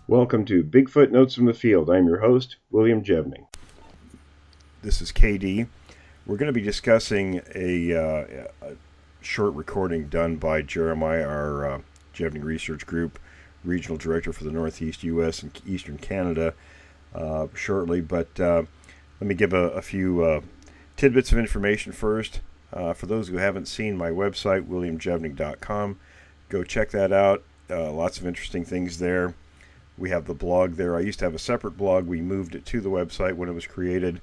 Welcome to Bigfoot Notes from the Field. I'm your host, William Jevning. This is KD. We're going to be discussing a short recording done by Jeremiah, our Jevning Research Group, Regional Director for the Northeast U.S. and Eastern Canada, shortly. But let me give a few tidbits of information first. For those who haven't seen my website, williamjevning.com, go check that out. Lots of interesting things there. We have the blog there. I used to have a separate blog. We moved it to the website when it was created.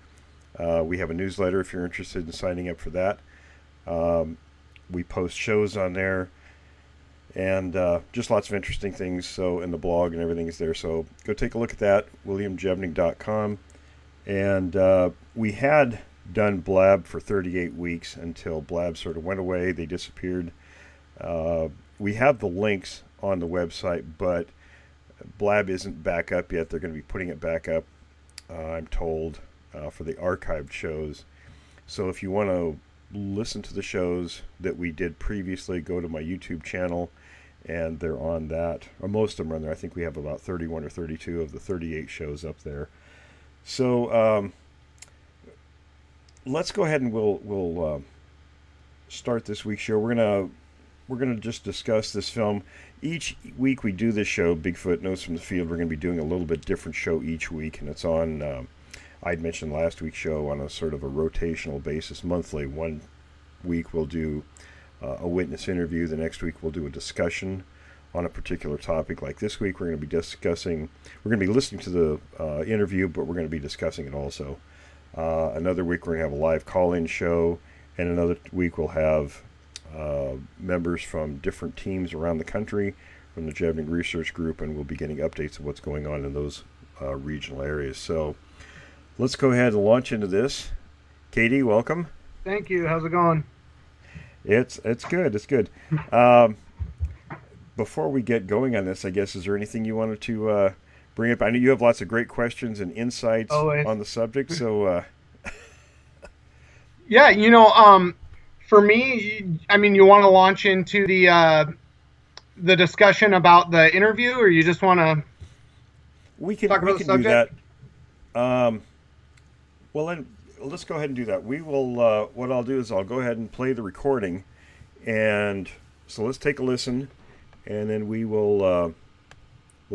We have a newsletter if you're interested in signing up for that. We post shows on there, and just lots of interesting things. So in the blog and everything is there. So go take a look at that, williamjevning.com. And we had done Blab for 38 weeks until Blab sort of went away. They disappeared. We have the links on the website, but Blab isn't back up yet. They're going to be putting it back up, I'm told, for the archived shows. So if you want to listen to the shows that we did previously, go to my YouTube channel, and they're on that. Or most of them are on there. I think we have about 31 or 32 of the 38 shows up there. So let's go ahead and we'll start this week's show. We're gonna just discuss this film. Each week we do this show, Bigfoot Notes from the Field. We're going to be doing a little bit different show each week, and it's on, I'd mentioned last week's show, on a sort of a rotational basis, monthly. One week we'll do a witness interview. The next week we'll do a discussion on a particular topic. Like this week we're going to be listening to the interview, but we're going to be discussing it also. Another week we're going to have a live call-in show, and another week we'll have members from different teams around the country from the Jevning Research Group, and we'll be getting updates of what's going on in those regional areas. So let's go ahead and launch into this. Katie, welcome. Thank you. How's it going? It's good. It's good. Before we get going on this, I guess, is there anything you wanted to bring up? I know you have lots of great questions and insights on the subject. So yeah, for me, I mean, you want to launch into the discussion about the interview, or you just want to talk about the subject? Do that. Well, then let's go ahead and do that. We will. What I'll do is I'll go ahead and play the recording, and so let's take a listen, and then we'll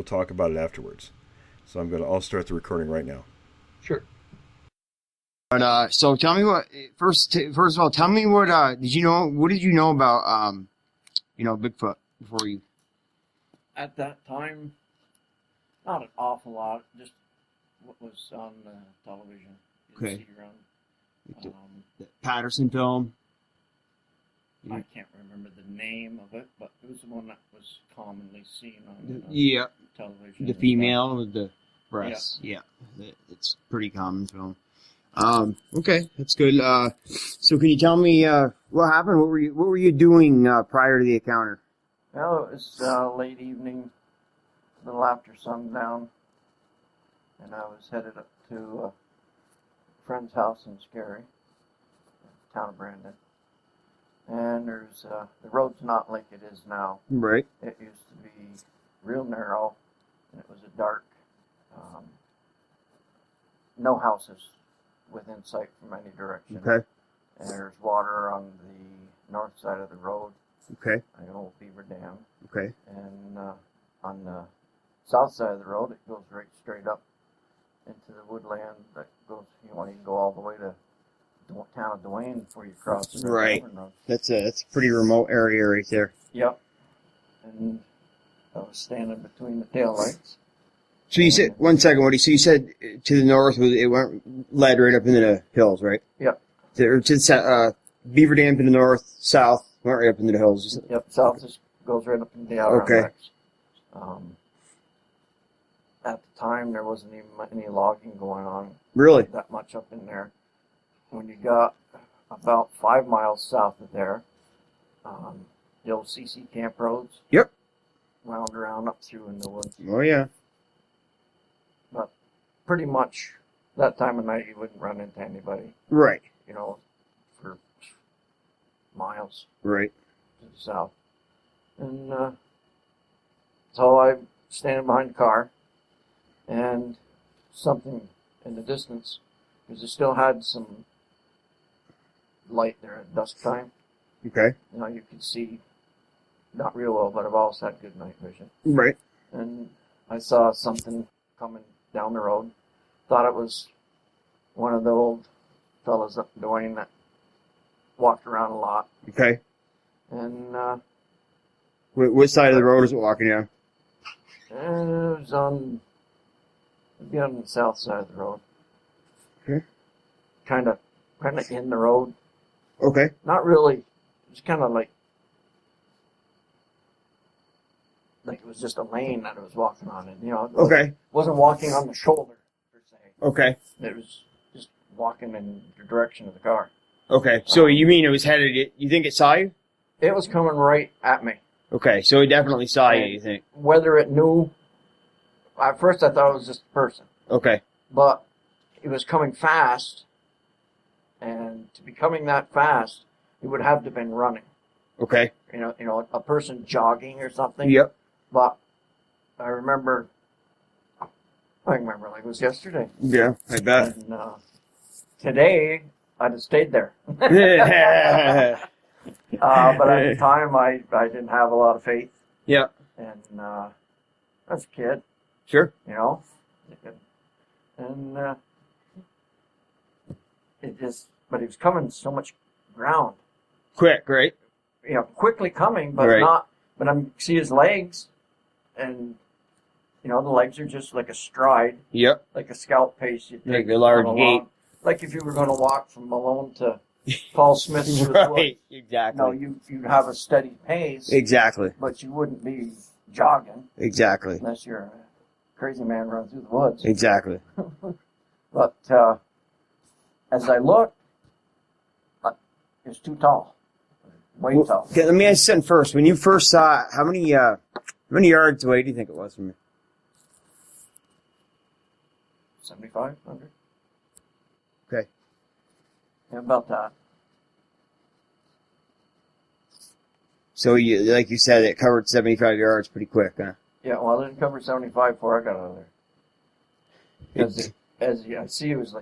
talk about it afterwards. So I'll start the recording right now. Sure. But so tell me what first of all, tell me what what did you know about Bigfoot before you? At that time, not an awful lot, just what was on television. Okay. See around. The Patterson film. I can't remember the name of it, but it was the one that was commonly seen on television. The female with the breasts. Yeah. It's a pretty common film. Okay, that's good. So can you tell me what happened? What were you doing prior to the encounter? Well, it was late evening, a little after sundown, and I was headed up to a friend's house in Scary, town of Brandon. And there's the road's not like it is now. Right. It used to be real narrow, and it was a dark, no houses within sight from any direction. Okay. And there's water on the north side of the road. Okay. An old beaver dam. Okay. And on the south side of the road, it goes right straight up into the woodland that goes, you can go all the way to the town of Duane before you cross the right. road. That's a pretty remote area right there. Yep. And I was standing between the taillights. So you said, one second, Woody. So you said to the north, it led right up into the hills, right? Yep. Beaver Dam to the north, south, went right up into the hills. Yep, south just goes right up into the Adirondacks. At the time, there wasn't even any logging going on. Really? That much up in there. When you got about 5 miles south of there, the old CC camp roads. Yep. Wound around up through in the woods. Oh, yeah. But pretty much that time of night, you wouldn't run into anybody. Right. For miles. Right. To the south. And so I'm standing behind the car, and something in the distance, because it still had some light there at dusk time. Okay. You know, you could see not real well, but I've always had good night vision. Right. And I saw something coming down the road. Thought it was one of the old fellas up in Dwayne that walked around a lot. Okay. And Which side of the road is it walking down? it was on the south side of the road. Okay. Kind of in the road. Okay. Not really. It's kind of like it was just a lane that it was walking on, and you know, it wasn't walking on the shoulder per se. Okay. It was just walking in the direction of the car. Okay. So you mean it was headed? You think it saw you? It was coming right at me. Okay. So it definitely saw you. And You think? whether it knew, at first I thought it was just a person, Okay. but it was coming fast, and to be coming that fast, it would have to have been running. Okay. You know, a person jogging or something. Yep. But I remember like it was yesterday. Yeah, I bet. And today, I'd have stayed there. But at the time, I didn't have a lot of faith. Yeah. And as a kid, Sure. you know, and but he was coming so much ground. Quick, right? You know, quickly coming, but Right. not. But I see his legs, and you know, the legs are just like a stride, Yep. like a scout pace. You Like a large going gait. along. Like if you were going to walk from Malone to Paul Smith to the woods. Right. Exactly. No, you'd have a steady pace, Exactly. but you wouldn't be jogging Exactly. unless you're a crazy man running through the woods. Exactly. But as I looked, it was too tall, way tall. Okay, let me ask you something first. When you first saw it, how many yards away do you think it was from you? 75, 100. Okay. Yeah, about that. So you, like you said, it covered 75 yards pretty quick, huh? Yeah, well, I didn't cover 75 before I got out of there. Because as I see, it was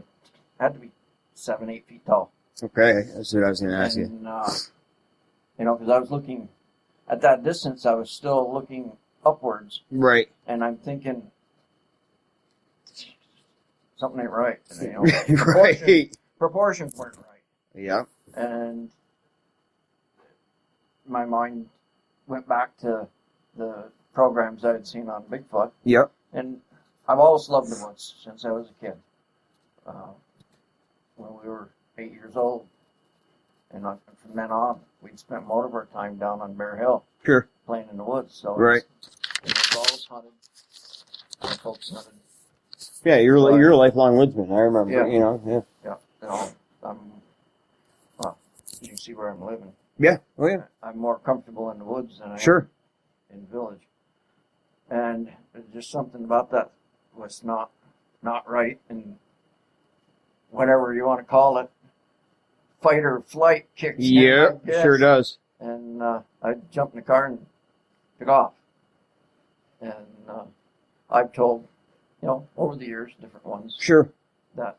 had to be 7, 8 feet tall. Okay, that's what I was going to ask you. And, you know, because I was looking, at that distance, I was still looking upwards. Right. And I'm thinking, something ain't right. You know, Right. proportions weren't right. Yeah. And my mind went back to the programs I had seen on Bigfoot. Yep. And I've always loved the woods since I was a kid. When we were 8 years old, and from then on, we'd spent most of our time down on Bear Hill. Sure. Playing in the woods. So right. It was always hunted. My folks hunted. Yeah, you're a lifelong woodsman. I remember. Yeah. You know. Yeah. Yeah. You know, well, you can see where I'm living. Yeah. Oh yeah. I'm more comfortable in the woods than I Sure. am in the village. And there's just something about that was not right, and whatever you want to call it, fight or flight kicks in, Yeah, I guess. sure does. And I jumped in the car and took off. And I've told, you know, over the years, different ones Sure. that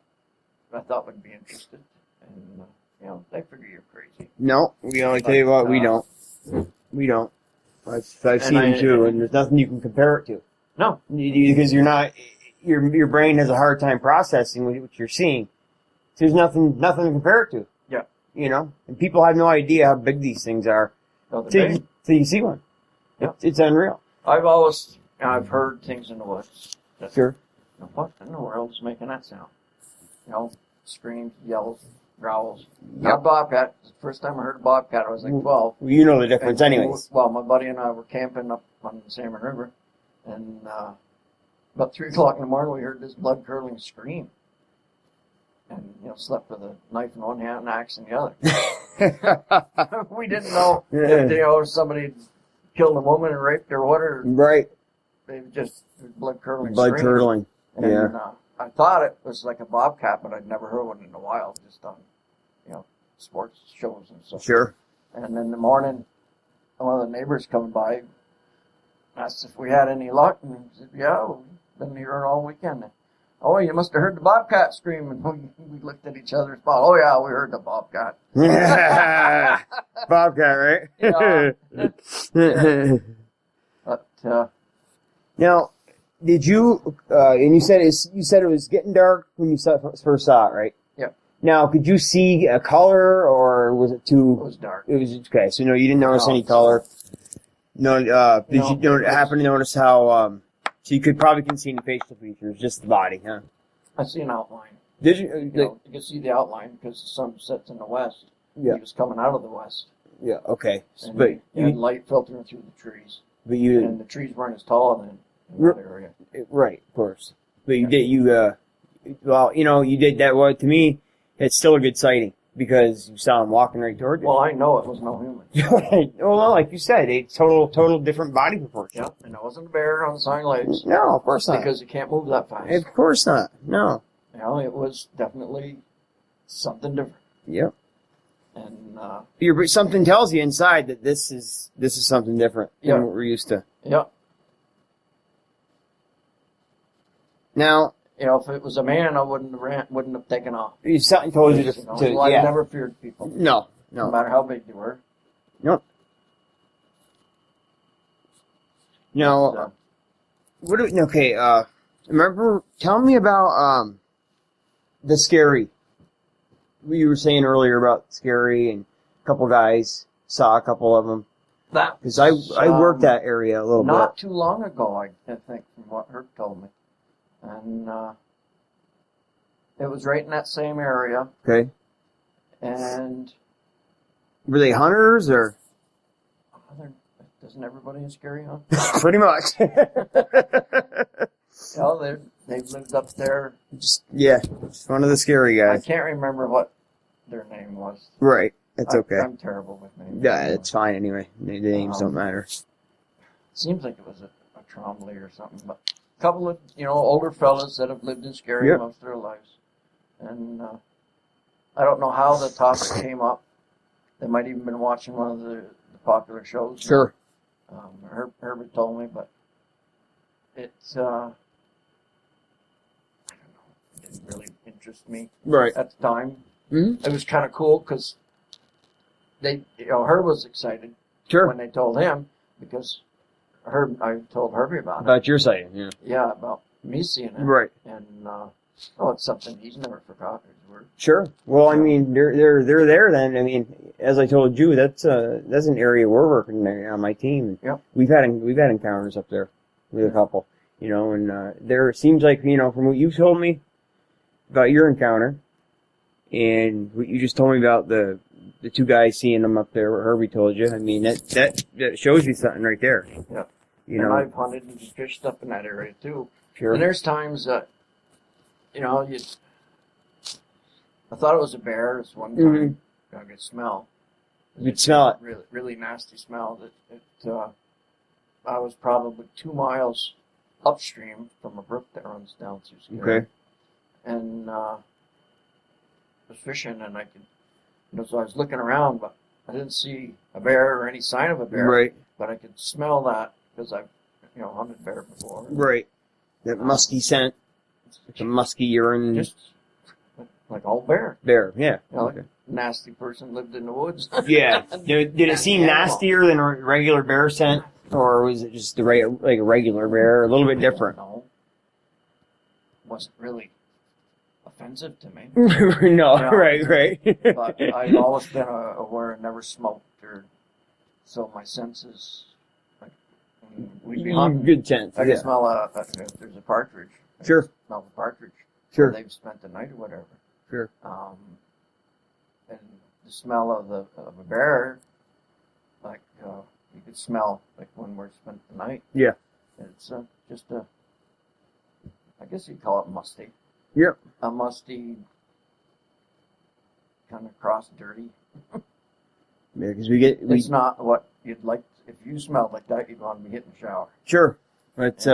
I thought would be interested. And, you know, they figure you're crazy. No, we only tell you what, we don't. We don't. I've seen them too, and there's nothing you can compare it to. No. Because you're not, your brain has a hard time processing what you're seeing. So there's nothing to compare it to. Yeah. You know? And people have no idea how big these things are till you see one. Yeah. It's unreal. I've heard things in the woods. Sure. You know, what in the world is making that sound? You know, screams, yells, growls. Not bobcat. The first time I heard a bobcat, I was like 12. Well, you know the difference anyways. Well, my buddy and I were camping up on the Salmon River, and about 3 o'clock in the morning, we heard this blood-curdling scream. And, you know, slept with a knife in one hand and an axe in the other. We didn't know if somebody had killed a woman and raped her or what, or Right. they just blood-curdling Blood-curdling. scream. Yeah. And I thought it was like a bobcat, but I'd never heard one in the wild, just on, you know, sports shows and stuff. Sure. And in the morning, one of the neighbors coming by asked if we had any luck, and I said, yeah, been here all weekend. Oh, you must have heard the bobcat scream. And we looked at each other's spot. Oh, yeah, we heard the bobcat. Bobcat, right? Yeah. But, now, did you, and you said it was getting dark when you first saw it, right? Yep. Now, could you see a color, or was it too... It was dark. It was, okay, so no, you didn't notice any color. No, did you happen to notice how, so you can see any facial features, just the body, huh? I see an outline. Did you? You can see the outline because the sun sets in the west. Yeah. He was coming out of the west. Yeah, okay. And But you had light filtering through the trees. you, And the trees weren't as tall in that area. right, of course. But you did that, well, to me, it's still a good sighting, because you saw him walking right toward you. Well, I know it was no human. Well, like you said, a total different body proportion. Yep, and it wasn't a bear on its hind legs. No, of course not. Because it can't move that fast. Of course not. No. You know, it was definitely something different. Yep. And something tells you inside that this is something different than what we're used to. Yep. Now, you know, if it was a man, I wouldn't have taken off. Something told you to Well, I never feared people. No. No matter how big they were. Nope. Now, remember, tell me about, the scary. You were saying earlier about scary, and a couple guys saw a couple of them. Because I worked that area a little bit. Not too long ago, I think, from what Herb told me. And, it was right in that same area. Okay. And... Were they hunters, or? Doesn't everybody in Scary hunt? Pretty much. They've lived up there. Just one of the scary guys. I can't remember what their name was. Right. That's okay. I'm terrible with names. Yeah, it's fine anyway. The names don't matter. Seems like it was a Trombley or something, but a couple of, older fellas that have lived in Scary most of their lives. And I don't know how the topic came up. They might even been watching one of the popular shows. Sure. Herbert told me, but it's, I don't know, it didn't really interest me at the time. Mm-hmm. It was kind of cool because Herb was excited when they told him, because I told Herbie about it. About your sighting, yeah. Yeah, about me seeing it. Right. And, it's something he's never forgotten. Sure. Well, I mean, they're there then. I mean, as I told you, that's an area we're working there on my team. Yep. We've had encounters up there with a couple, and there seems like, from what you've told me about your encounter and what you just told me about the two guys seeing them up there, what Herbie told you. I mean, that shows you something right there. Yeah. And I've hunted and fished up in that area too. Sure. And there's times that, I thought it was a bear. This one time, I could smell. You'd smell it. Really, really nasty smell. I was probably 2 miles upstream from a brook that runs down through Scary. Okay. And was fishing, and I could, so I was looking around, but I didn't see a bear or any sign of a bear. Right. But I could smell that because I've, hunted bear before. Right. That musky scent. It's a musky urine. Just like old bear. Bear, yeah. Like a nasty person lived in the woods. Yeah. Did it seem nastier than a regular bear scent? Or was it just like a regular bear? A little bit different? No. Wasn't really offensive to me. No, right. But I've always been aware and never smoked, so my senses, we'd be hunting. Good sense. I can smell if there's a partridge. Sure. I can smell the partridge. Sure. They've spent the night or whatever. Sure. And the smell of a bear, like you could smell like when we're spent the night. Yeah. It's just I guess you'd call it musty. Yep. A musty, kind of cross dirty. Yeah, because it's not what you'd like. If you smelled like that, you'd want to be getting a shower. Sure. But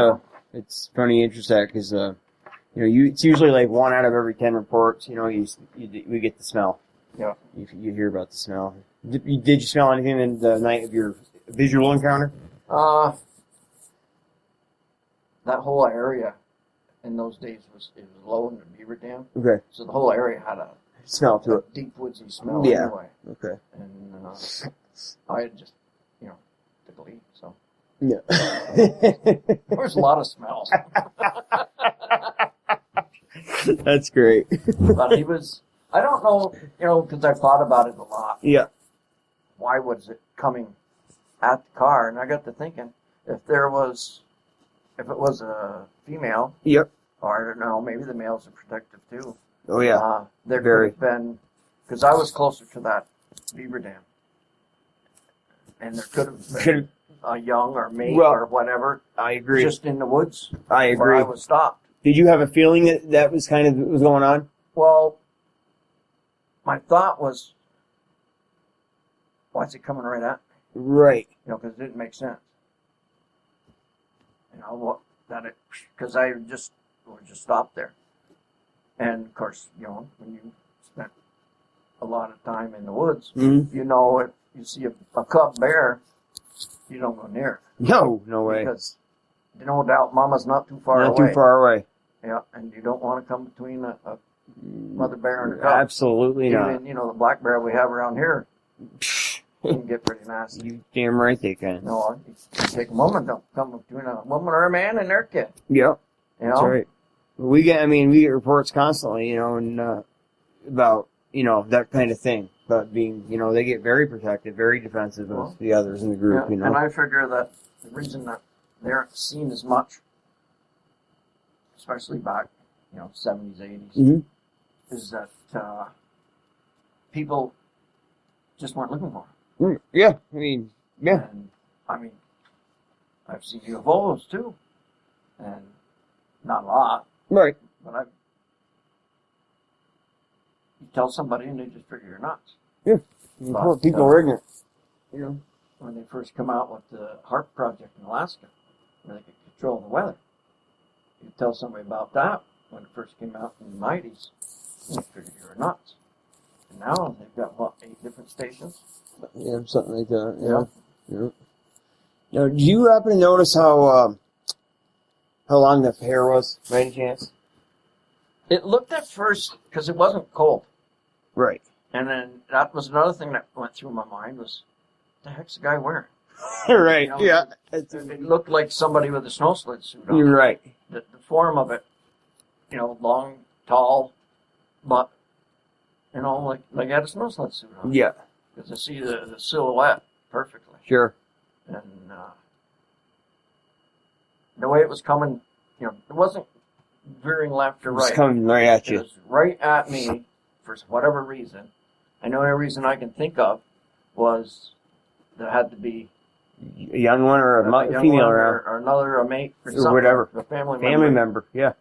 it's funny you interest that because it's usually like 1 out of every 10 reports. We get the smell. Yeah. You hear about the smell. Did you smell anything in the night of your visual encounter? That whole area in those days it was low in the beaver dam. Okay. So the whole area had a Smell to it. deep woodsy smell Yeah. anyway. Okay. And I had just, to believe, so. Yeah. There was a lot of smells. That's great. But he was, I don't know, because I thought about it a lot. Yeah. Why was it coming at the car? And I got to thinking, if it was a female, Yep. or I don't know, maybe the males are protective too. Oh yeah. There Very. could have been, because I was closer to that beaver dam. And there could have been a young or mate or whatever. I agree. Just in the woods. I agree. Where I was stopped. Did you have a feeling that was kind of what was going on? Well, my thought was, why is it coming right at me? Right. Because it didn't make sense. Because I just stopped there. And of course, when you spent a lot of time in the woods, Mm-hmm. if you see a cub bear, you don't go near it. No way. Because no doubt mama's not too far away. Not too far away. Yeah, and you don't want to come between a mother bear and a cub. Absolutely not. Even, the black bear we have around here can get pretty nasty. You damn right they can. No, you take a woman, don't come between a woman or a man and their kid. Yep. You That's know? right. We get reports constantly, and about, that kind of thing. But being, they get very protective, very defensive of the others in the group, And I figure that the reason that they aren't seen as much, especially back, 70s, 80s, Mm-hmm. is that people just weren't looking for them. Yeah, yeah. And, I've seen UFOs too. And not a lot. Right. But you tell somebody and they just figure you're nuts. Yeah. But, People are ignorant. When they first come out with the HARP project in Alaska, where they could control the weather, you tell somebody about that when it first came out in the 90s, they figure you're nuts. And now they've got, 8 different stations? Yeah, something like that. Yeah. Now, do you happen to notice how long the hair was, by any chance? It looked at first, because it wasn't cold. Right. And then that was another thing that went through my mind was, what the heck's the guy wearing? Right. Yeah. It looked like somebody with a snow sled suit on. You're right. The form of it, long, tall, but, like he had a snow sled suit on. Yeah. Because I see the silhouette perfectly. Sure. And the way it was coming, it wasn't veering left or right. It's coming right at It you. was right at me for whatever reason. And the only reason I can think of was there had to be A young one or a young female one around. or another, a mate or Or something. whatever. A family Member. Yeah.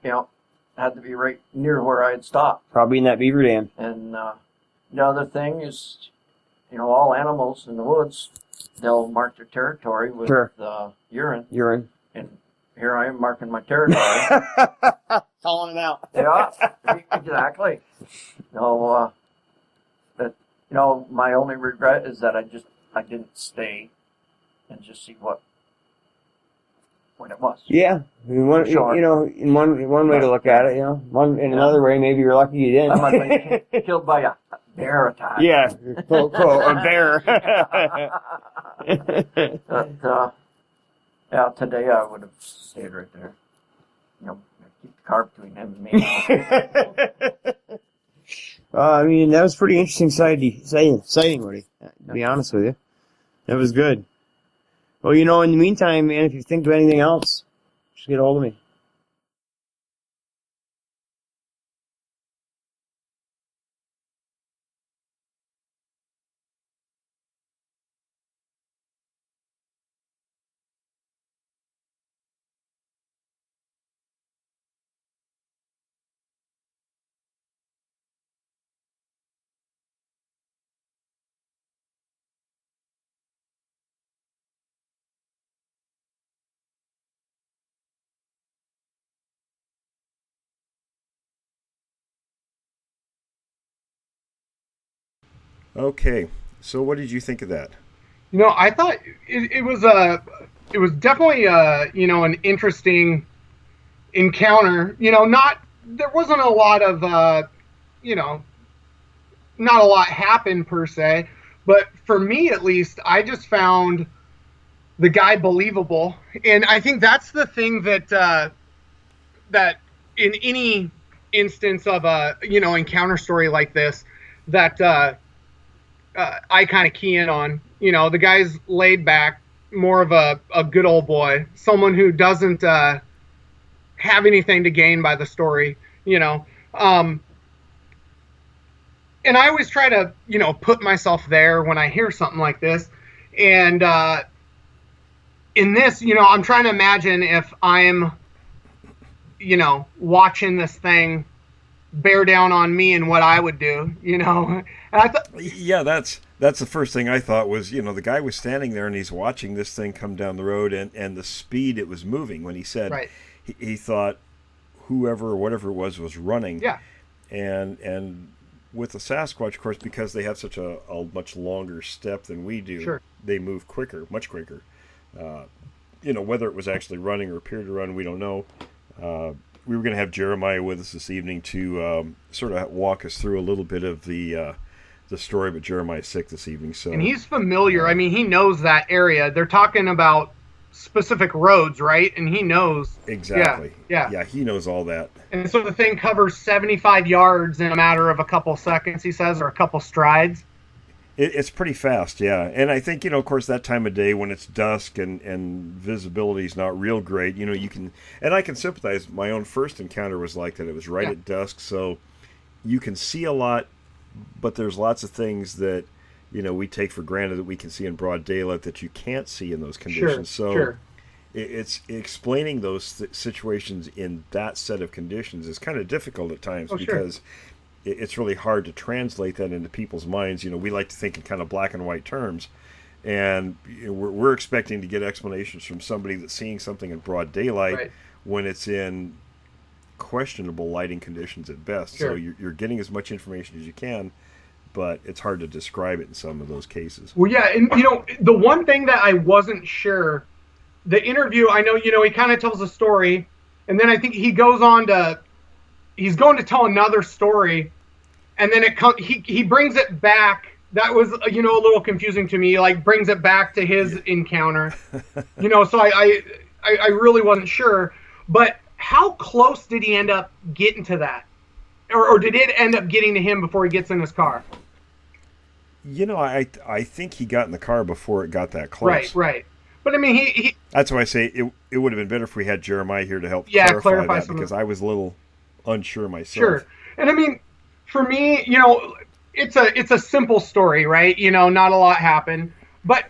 Had to be right near where I had stopped. Probably in that beaver dam. And the other thing is, all animals in the woods, they'll mark their territory with urine. Urine. And here I am marking my territory. Calling it out. Yeah, exactly. My only regret is that I didn't stay and just see what it was. Yeah. In one way to look at it, in another way, maybe you're lucky you didn't. I might have been killed by a bear attack. Yeah, quote, a bear. But, today I would have stayed right there. Keep the car between him and me. That was pretty interesting sighting, Woody. To be honest with you. That was good. Well, in the meantime, man, if you think of anything else, just get a hold of me. Okay, so what did you think of that? I thought it was definitely an interesting encounter, there wasn't a lot of, not a lot happened per se, but for me at least, I just found the guy believable. And I think that's the thing that in any instance of a, encounter story like this, that I kind of key in on. The guy's laid back, more of a good old boy, someone who doesn't have anything to gain by the story, and I always try to, put myself there when I hear something like this. And in this, I'm trying to imagine if I'm, watching this thing bear down on me and what I would do, And I yeah, that's the first thing I thought was, the guy was standing there and he's watching this thing come down the road and the speed it was moving. When he said, right. he thought whoever or whatever it was running. Yeah. And with the Sasquatch, of course, because they have such a much longer step than we do, sure. They move quicker, much quicker. Whether it was actually running or appeared to run, we don't know. We were going to have Jeremiah with us this evening to sort of walk us through a little bit of the story, but Jeremiah's sick this evening. So, and he's familiar. I mean, he knows that area. They're talking about specific roads, right? And he knows. Exactly. Yeah, he knows all that. And so the thing covers 75 yards in a matter of a couple seconds, he says, or a couple strides. It's pretty fast, yeah. And I think, of course, that time of day when it's dusk and visibility is not real great, you can, and I can sympathize. My own first encounter was like that. It was right at dusk, so you can see a lot, but there's lots of things that, we take for granted that we can see in broad daylight that you can't see in those conditions. Sure. It's explaining those situations in that set of conditions is kind of difficult at times because it's really hard to translate that into people's minds. We like to think in kind of black and white terms, and we're expecting to get explanations from somebody that's seeing something in broad daylight when it's in questionable lighting conditions at best. Sure. So you're getting as much information as you can, but it's hard to describe it in some of those cases. Well, yeah, and the one thing that I wasn't sure, the interview, I know, he kind of tells a story, and then I think he goes on to, he's going to tell another story, and then he brings it back. That was, a little confusing to me, like brings it back to his encounter, so I really wasn't sure, but how close did he end up getting to that? Or did it end up getting to him before he gets in his car? I think he got in the car before it got that close. Right. But I mean, he that's why I say it would have been better if we had Jeremiah here to help clarify that, because I was a little unsure myself. Sure. And I mean, for me, it's a simple story, right? Not a lot happened. But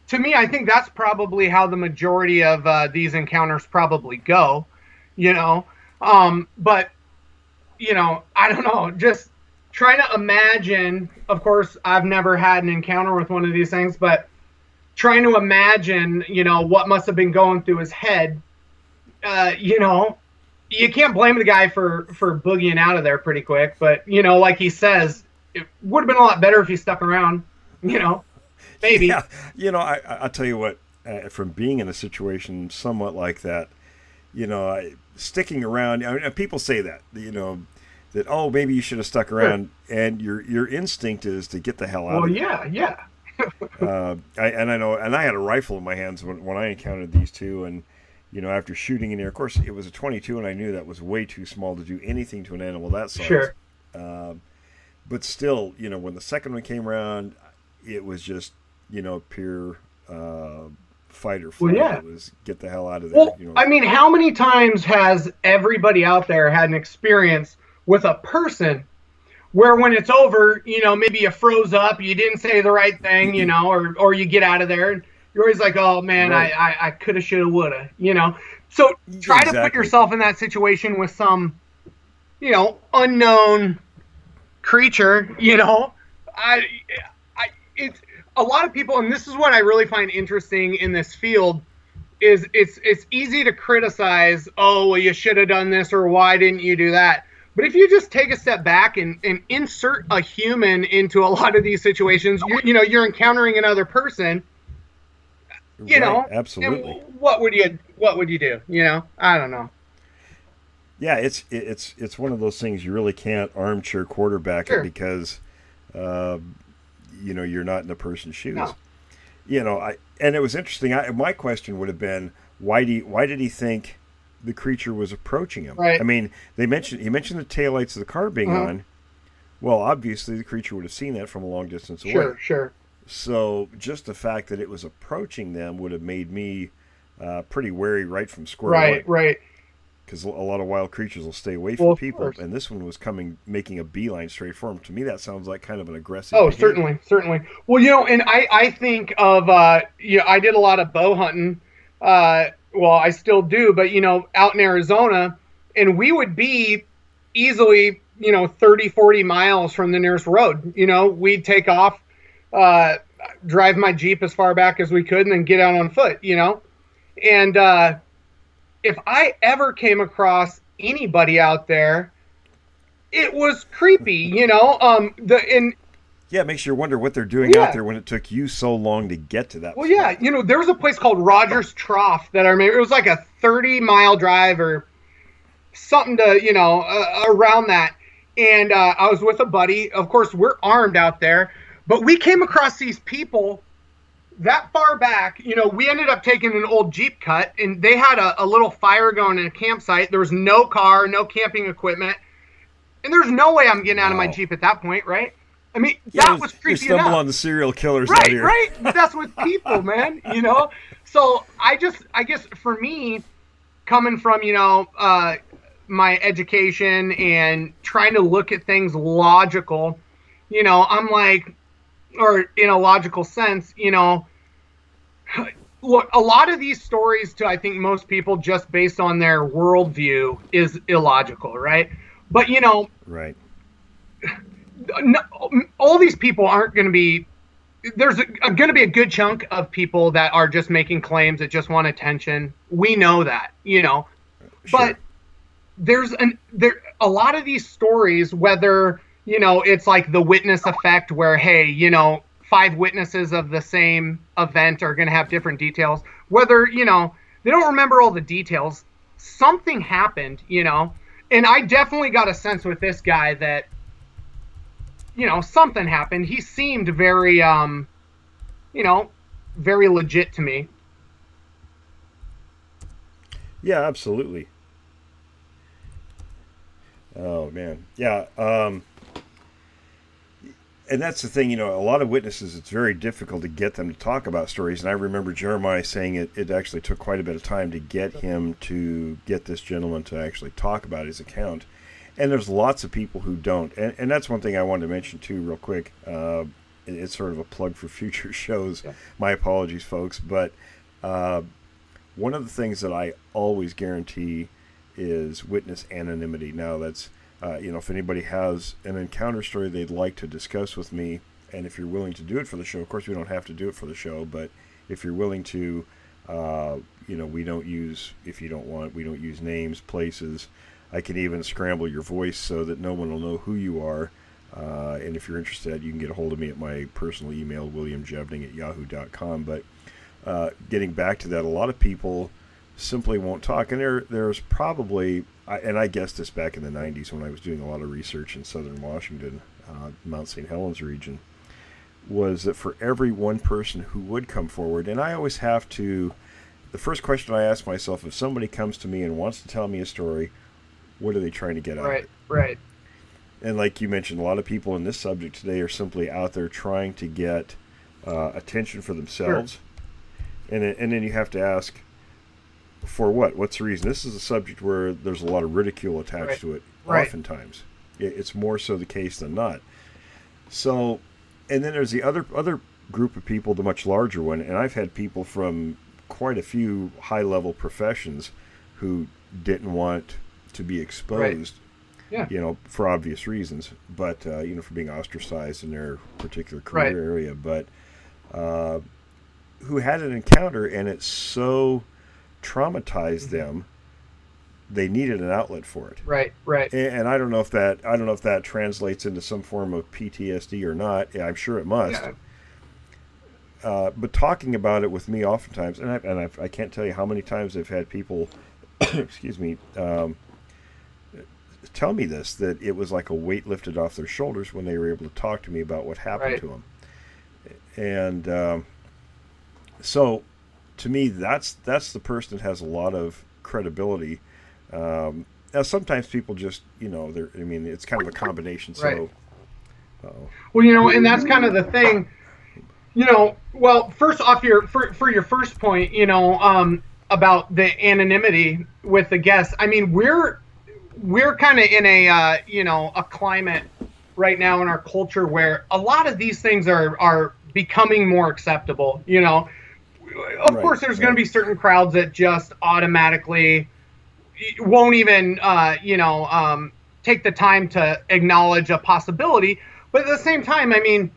to me, I think that's probably how the majority of these encounters probably go, But, I don't know, just trying to imagine, of course, I've never had an encounter with one of these things, but trying to imagine, what must have been going through his head, you can't blame the guy for boogieing out of there pretty quick, but, like he says, it would have been a lot better if he stuck around, maybe. Yeah, I'll tell you what, from being in a situation somewhat like that, sticking around, people say that, that, oh, maybe you should have stuck around, and your instinct is to get the hell out of there. Well, yeah. I know, and I had a rifle in my hands when I encountered these two, and after shooting in there, of course, it was a .22, and I knew that was way too small to do anything to an animal that size. Sure. But still, when the second one came around, it was just, pure fight or flight. Well, yeah. It was get the hell out of there. Well, I mean, how many times has everybody out there had an experience with a person where when it's over, maybe you froze up, you didn't say the right thing, or you get out of there, and you're always like, oh man, right. I coulda, shoulda, woulda, So try to put yourself in that situation with some, unknown creature, it's a lot of people, and this is what I really find interesting in this field, is it's easy to criticize, oh, well, you should have done this, or why didn't you do that? But if you just take a step back and insert a human into a lot of these situations, you're encountering another person, right, absolutely. What would you do? I don't know. Yeah, it's one of those things you really can't armchair quarterback Sure. it because, you're not in the person's shoes. No. And it was interesting. My question would have been, why did he think the creature was approaching him? Right. I mean, he mentioned the taillights of the car being on. Well, obviously the creature would have seen that from a long distance away. Sure. So just the fact that it was approaching them would have made me pretty wary right from square one. Right. Because a lot of wild creatures will stay away from Of people, course. and this one was making a beeline straight for him. To me, that sounds like kind of an aggressive. Oh, behavior. certainly. Well, and I think of I did a lot of bow hunting. Well, I still do, but out in Arizona, and we would be easily 30, 40 miles from the nearest road. We'd take off, drive my Jeep as far back as we could, and then get out on foot. And if I ever came across anybody out there, it was creepy, Yeah, it makes you wonder what they're doing out there when it took you so long to get to that. Well, yeah, there was a place called Rogers Trough that I remember. It was like a 30-mile drive or something to, around that. And I was with a buddy. Of course, we're armed out there, but we came across these people that far back. We ended up taking an old Jeep cut, and they had a little fire going in a campsite. There was no car, no camping equipment, and there's no way I'm getting out of my Jeep at that point, right? I mean, that was creepy enough. You stumble on the serial killers out here. Right. That's with people, man. So I guess for me, coming from my education and trying to look at things logical, I'm like, or in a logical sense, look, a lot of these stories to I think most people just based on their worldview is illogical, right? But right. No, all these people aren't going to be. There's going to be a good chunk of people that are just making claims that just want attention. We know that, Sure. But there's a lot of these stories, whether it's like the witness effect, where 5 witnesses of the same event are going to have different details. Whether they don't remember all the details, something happened, And I definitely got a sense with this guy that. Something happened. He seemed very, very legit to me. Yeah, absolutely. Oh, man. Yeah. And that's the thing, a lot of witnesses, it's very difficult to get them to talk about stories. And I remember Jeremiah saying it actually took quite a bit of time to get him to get this gentleman to actually talk about his account. And there's lots of people who don't. And that's one thing I wanted to mention, too, real quick. It's sort of a plug for future shows. Yeah. My apologies, folks. But one of the things that I always guarantee is witness anonymity. Now, that's, if anybody has an encounter story they'd like to discuss with me, and if you're willing to do it for the show, of course, we don't have to do it for the show, but if you're willing to, we don't use, if you don't want, we don't use names, places. I can even scramble your voice so that no one will know who you are. And if you're interested, you can get a hold of me at my personal email, williamjevning@yahoo.com. But getting back to that, a lot of people simply won't talk. And there's probably, and I guessed this back in the 90s when I was doing a lot of research in southern Washington, Mount St. Helens region, was that for every one person who would come forward, and I always have to, the first question I ask myself, if somebody comes to me and wants to tell me a story, what are they trying to get out of it? Right. And like you mentioned, a lot of people in this subject today are simply out there trying to get attention for themselves. Sure. And then you have to ask, for what? What's the reason? This is a subject where there's a lot of ridicule attached to it, oftentimes. It's more so the case than not. So, and then there's the other group of people, the much larger one, and I've had people from quite a few high-level professions who didn't want to be exposed, for obvious reasons, but, for being ostracized in their particular career area, but who had an encounter and it so traumatized them, they needed an outlet for it. Right. And I don't know if that translates into some form of PTSD or not. Yeah, I'm sure it must. Yeah. But talking about it with me oftentimes, and I can't tell you how many times I've had people, excuse me, tell me this, that it was like a weight lifted off their shoulders when they were able to talk to me about what happened Right. to them. And so, to me, that's the person that has a lot of credibility. Now, sometimes people just, it's kind of a combination. Right. So, Well, and that's kind of the thing. Well, first off, for your first point, about the anonymity with the guests. I mean, we're kind of in a climate right now in our culture where a lot of these things are becoming more acceptable. Of course, there's going to be certain crowds that just automatically won't even, take the time to acknowledge a possibility. But at the same time, I mean,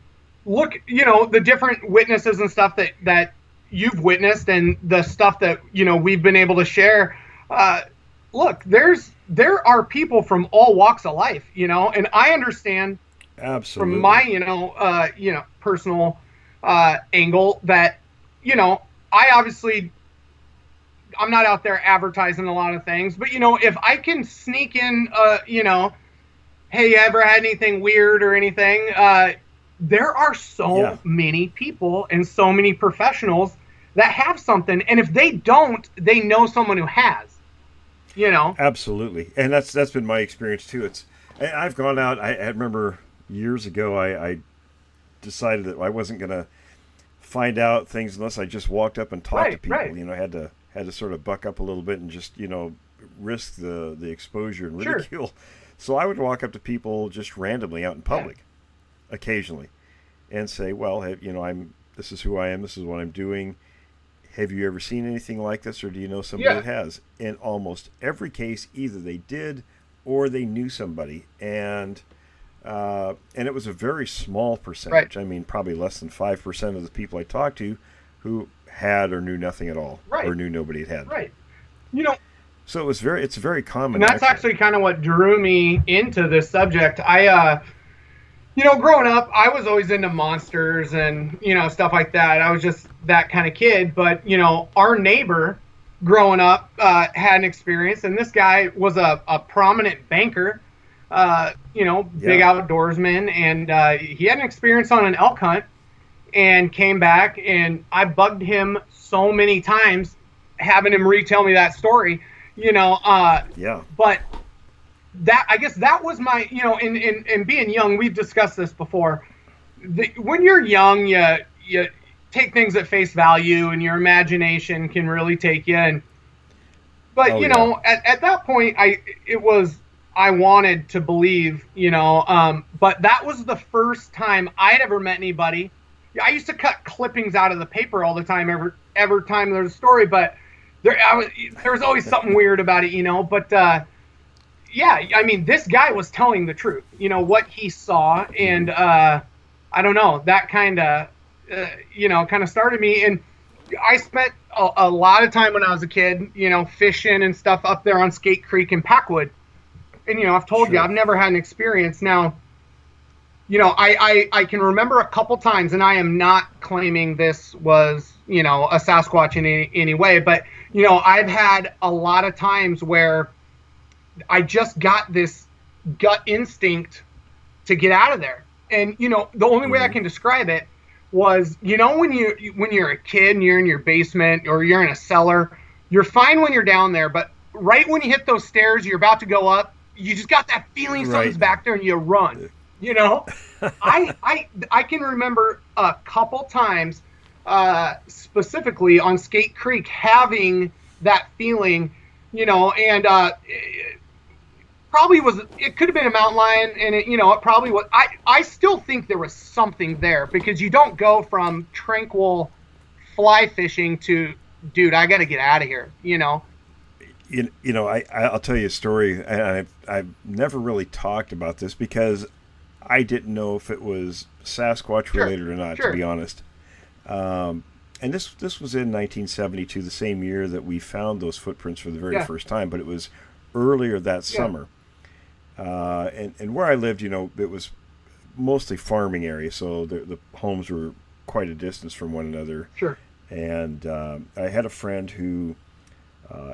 look, the different witnesses and stuff that you've witnessed and the stuff that, we've been able to share. Look, there are people from all walks of life, and I understand absolutely from my, personal angle that, I obviously, I'm not out there advertising a lot of things, but if I can sneak in, hey, you ever had anything weird or anything? There are so many people and so many professionals that have something, and if they don't, they know someone who has. Absolutely, and that's been my experience too. I've gone out. I remember years ago, I decided that I wasn't going to find out things unless I just walked up and talked to people. Right. I had to sort of buck up a little bit and just risk the exposure and Sure. ridicule. So I would walk up to people just randomly out in public, occasionally, and say, "Well, this is who I am. This is what I'm doing. Have you ever seen anything like this, or do you know somebody that has?" In almost every case, either they did or they knew somebody, and it was a very small percentage. Right. I mean, probably less than 5% of the people I talked to who had or knew nothing at all, or knew nobody had. Right. So it's very common. And that's actually kind of what drew me into this subject. I, growing up, I was always into monsters and, stuff like that. I was just that kind of kid. But, our neighbor growing up had an experience. And this guy was a prominent banker, big outdoorsman. And he had an experience on an elk hunt and came back. And I bugged him so many times having him retell me that story. But that, I guess that was my, in being young, we've discussed this before. When you're young, you take things at face value and your imagination can really take you in. But, at that point, I wanted to believe, but that was the first time I'd ever met anybody. I used to cut clippings out of the paper all the time, every time there was a story, but there was always something weird about it, but I mean, this guy was telling the truth, what he saw, and I don't know, that kind of started me. And I spent a lot of time when I was a kid, fishing and stuff up there on Skate Creek in Packwood, and I've told you I've never had an experience. Now, I can remember a couple times, and I am not claiming this was a Sasquatch in any way, but I've had a lot of times where I just got this gut instinct to get out of there. And, the only way I can describe it was, when you're a kid and you're in your basement or you're in a cellar, you're fine when you're down there, but right when you hit those stairs, you're about to go up, you just got that feeling something's back there and you run, I can remember a couple times, specifically on Skate Creek, having that feeling, and it could have been a mountain lion, and it probably was. I still think there was something there, because you don't go from tranquil fly fishing to, dude, I got to get out of here, I'll tell you a story, and I've never really talked about this because I didn't know if it was Sasquatch related or not, to be honest. And this was in 1972, the same year that we found those footprints for the very first time, but it was earlier that summer. And where I lived, it was mostly farming area, so the homes were quite a distance from one another. Sure. And I had a friend who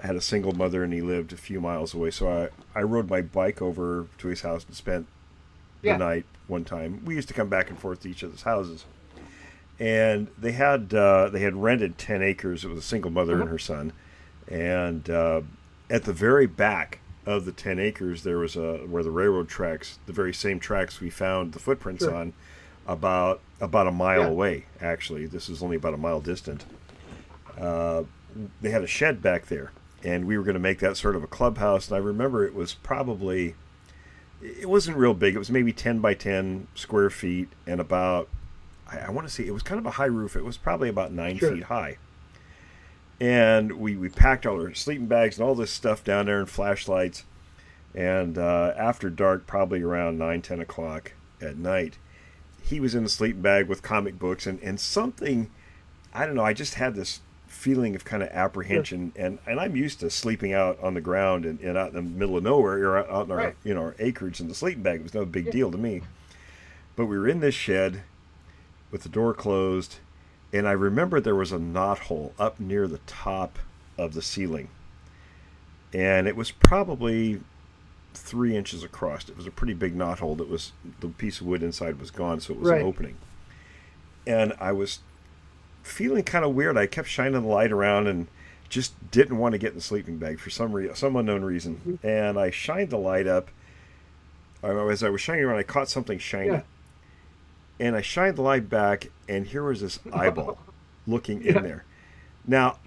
Had a single mother, and he lived a few miles away. So I rode my bike over to his house and spent the night one time. We used to come back and forth to each other's houses. And they had rented 10 acres. It was a single mother and her son. And at the very back of the 10 acres, there was where the railroad tracks, the very same tracks we found the footprints on, about a mile away. Actually, this is only about a mile distant. They had a shed back there, and we were going to make that sort of a clubhouse. And I remember it wasn't real big. It was maybe 10 by 10 square feet, and about, I want to say, it was kind of a high roof. It was probably about 9 feet high. And we packed all our sleeping bags and all this stuff down there, and flashlights. And after dark, probably around 9, 10 o'clock at night, he was in the sleeping bag with comic books and something, I don't know, I just had this feeling of kind of apprehension, and I'm used to sleeping out on the ground and out in the middle of nowhere, or out in our our acreage in the sleeping bag. It was no big deal to me. But we were in this shed with the door closed, and I remember there was a knothole up near the top of the ceiling, and it was probably 3 inches across. It was a pretty big knothole. That was, the piece of wood inside was gone, so it was an opening. And I was feeling kind of weird. I kept shining the light around and just didn't want to get in the sleeping bag for some unknown reason. And I shined the light up. As I was shining around, I caught something shiny. And I shined the light back, and here was this eyeball looking in there. Now,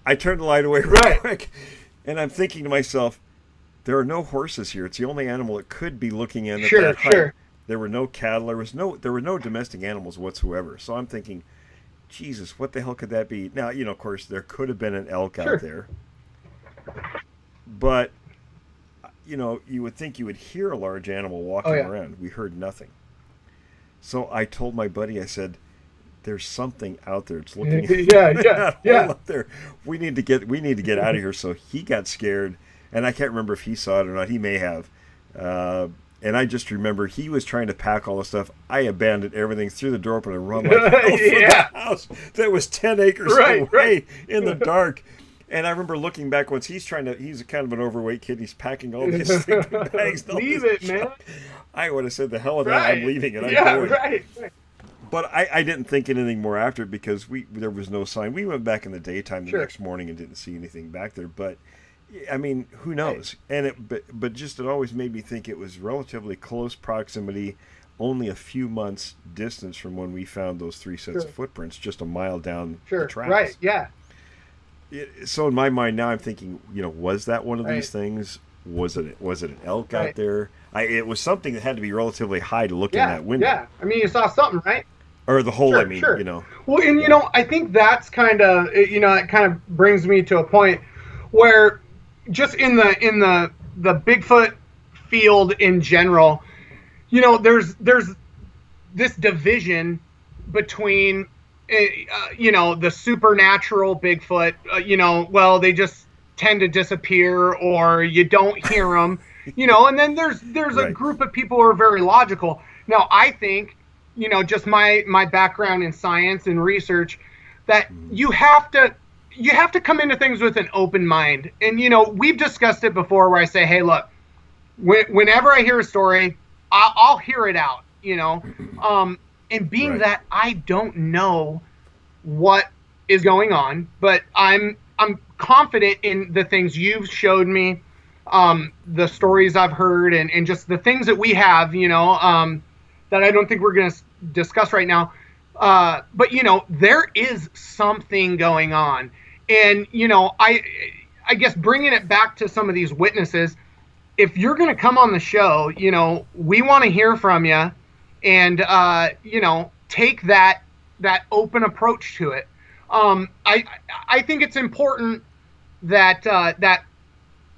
I turned the light away real quick, and I'm thinking to myself, there are no horses here. It's the only animal that could be looking in at that height. There were no cattle. There were no domestic animals whatsoever. So I'm thinking, Jesus, what the hell could that be? Now, of course, there could have been an elk out there. But, you would think you would hear a large animal walking around. We heard nothing. So I told my buddy, I said, there's something out there. It's looking out there. We need to get out of here. So he got scared, and I can't remember if he saw it or not. He may have. And I just remember he was trying to pack all the stuff. I abandoned everything, threw the door open, and run like hell for the house that was 10 acres away in the dark. And I remember looking back once, he's kind of an overweight kid. He's packing all these sleeping bags. Leave it, man. I would have said, the hell with that. I'm leaving it. I'm going. Right. But I didn't think anything more after it, because there was no sign. We went back in the daytime the next morning and didn't see anything back there. But I mean, who knows? And but just it always made me think it was relatively close proximity, only a few months distance from when we found those 3 sets of footprints, just a mile down the tracks. So in my mind now, I'm thinking, was that one of these things? Was it an elk out there? It was something that had to be relatively high to look in that window. Yeah, I mean, you saw something, right? Or the hole, Well, and I think that's kind of, it kind of brings me to a point where, just in the Bigfoot field in general, there's this division between the supernatural Bigfoot. Well, they just tend to disappear, or you don't hear them, and then there's a group of people who are very logical. Now, I think, just my background in science and research, that you have to come into things with an open mind. And, we've discussed it before, where I say, hey, look, whenever I hear a story, I'll hear it out, and being that I don't know what is going on, but I'm confident in the things you've showed me, the stories I've heard, and just the things that we have, that I don't think we're going to discuss right now. But, there is something going on. And, I guess bringing it back to some of these witnesses, if you're going to come on the show, we want to hear from you, and, take that open approach to it. I think it's important that that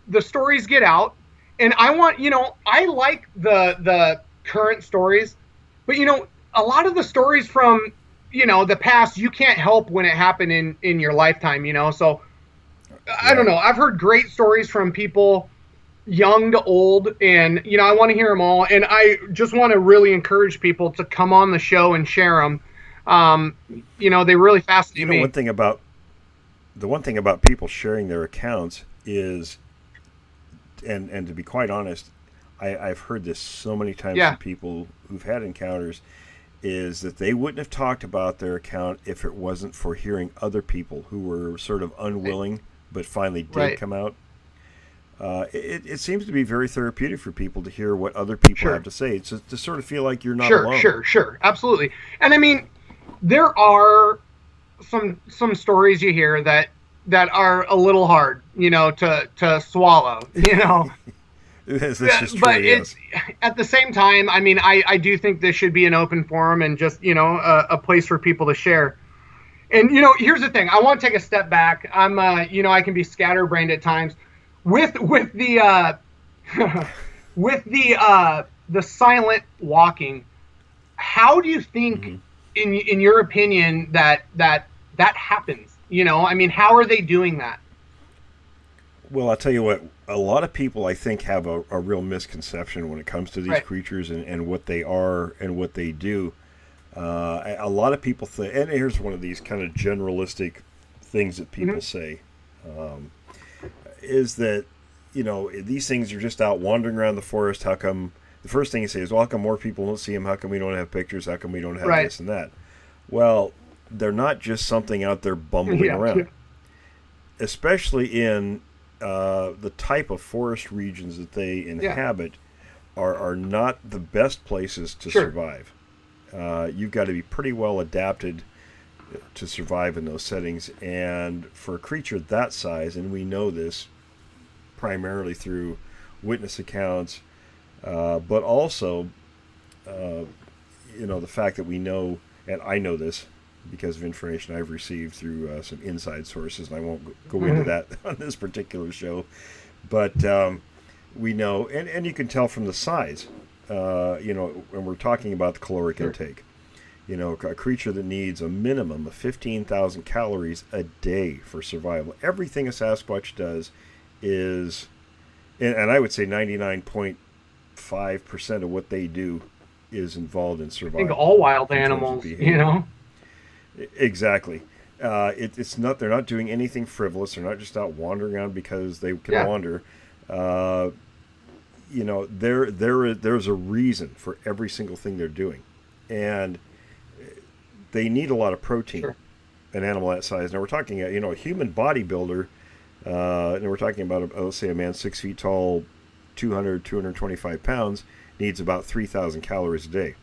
the stories get out, and I want, I like the current stories, but a lot of the stories from the past, you can't help when it happened in your lifetime, so I don't know. I've heard great stories from people young to old, and I want to hear them all, and I just want to really encourage people to come on the show and share them. They really fascinate me. One thing about the one thing about people sharing their accounts is, and to be quite honest, I've heard this so many times from people who've had encounters, is that they wouldn't have talked about their account if it wasn't for hearing other people who were sort of unwilling but finally did come out. It seems to be very therapeutic for people to hear what other people have to say. It's to sort of feel like you're not alone. Sure, absolutely. And I mean, there are some stories you hear that are a little hard, to swallow, This is true, but it's at the same time, I mean, I do think this should be an open forum and just, a place for people to share. And, here's the thing. I want to take a step back. I'm, I can be scatterbrained at times with the with the silent walking. How do you think, in your opinion, that happens? I mean, how are they doing that? Well, I'll tell you what, a lot of people, I think, have a real misconception when it comes to these creatures and what they are and what they do. A lot of people think, and here's one of these kind of generalistic things that people say, is that, these things are just out wandering around the forest. How come, the first thing you say is, well, how come more people don't see them? How come we don't have pictures? How come we don't have this and that? Well, they're not just something out there bumbling around. Especially in the type of forest regions that they inhabit are not the best places to survive. You've got to be pretty well adapted to survive in those settings. And for a creature that size, and we know this primarily through witness accounts, but also, the fact that we know, and I know this because of information I've received through some inside sources, and I won't go into that on this particular show, but we know, and you can tell from the size, when we're talking about the caloric intake, a creature that needs a minimum of 15,000 calories a day for survival. Everything a Sasquatch does is, and I would say 99.5% of what they do is involved in survival. I think all wild animals, Exactly. It's not. They're not doing anything frivolous. They're not just out wandering around because they can wander. There's a reason for every single thing they're doing, and they need a lot of protein. An animal that size. Now we're talking, a human bodybuilder. And we're talking about, let's say, a man 6 feet tall, 225 pounds, needs about 3,000 calories a day.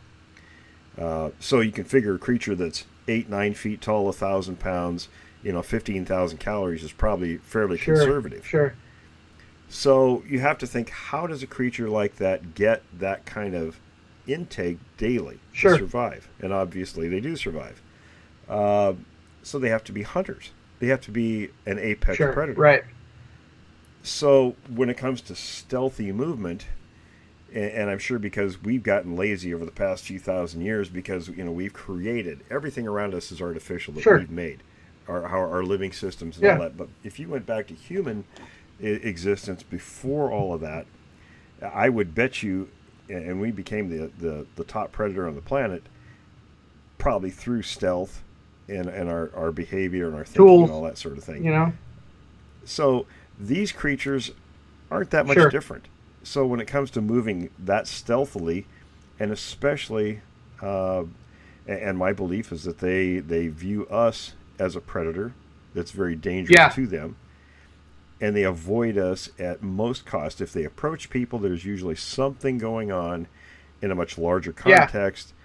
So you can figure a creature that's 8-9 feet tall, 1,000 pounds, 15,000 calories is probably fairly conservative. So you have to think, how does a creature like that get that kind of intake daily to survive? And obviously they do survive. So they have to be hunters. They have to be an apex predator. Right. So when it comes to stealthy movement, and I'm sure because we've gotten lazy over the past few thousand years, because we've created everything around us is artificial that we've made, our living systems and all that. But if you went back to human existence before all of that, I would bet you, and we became the top predator on the planet, probably through stealth and our behavior and our thinking tools, and all that sort of thing. So these creatures aren't that much different. So when it comes to moving that stealthily, and especially, and my belief is that they view us as a predator that's very dangerous to them, and they avoid us at most cost. If they approach people, there's usually something going on in a much larger context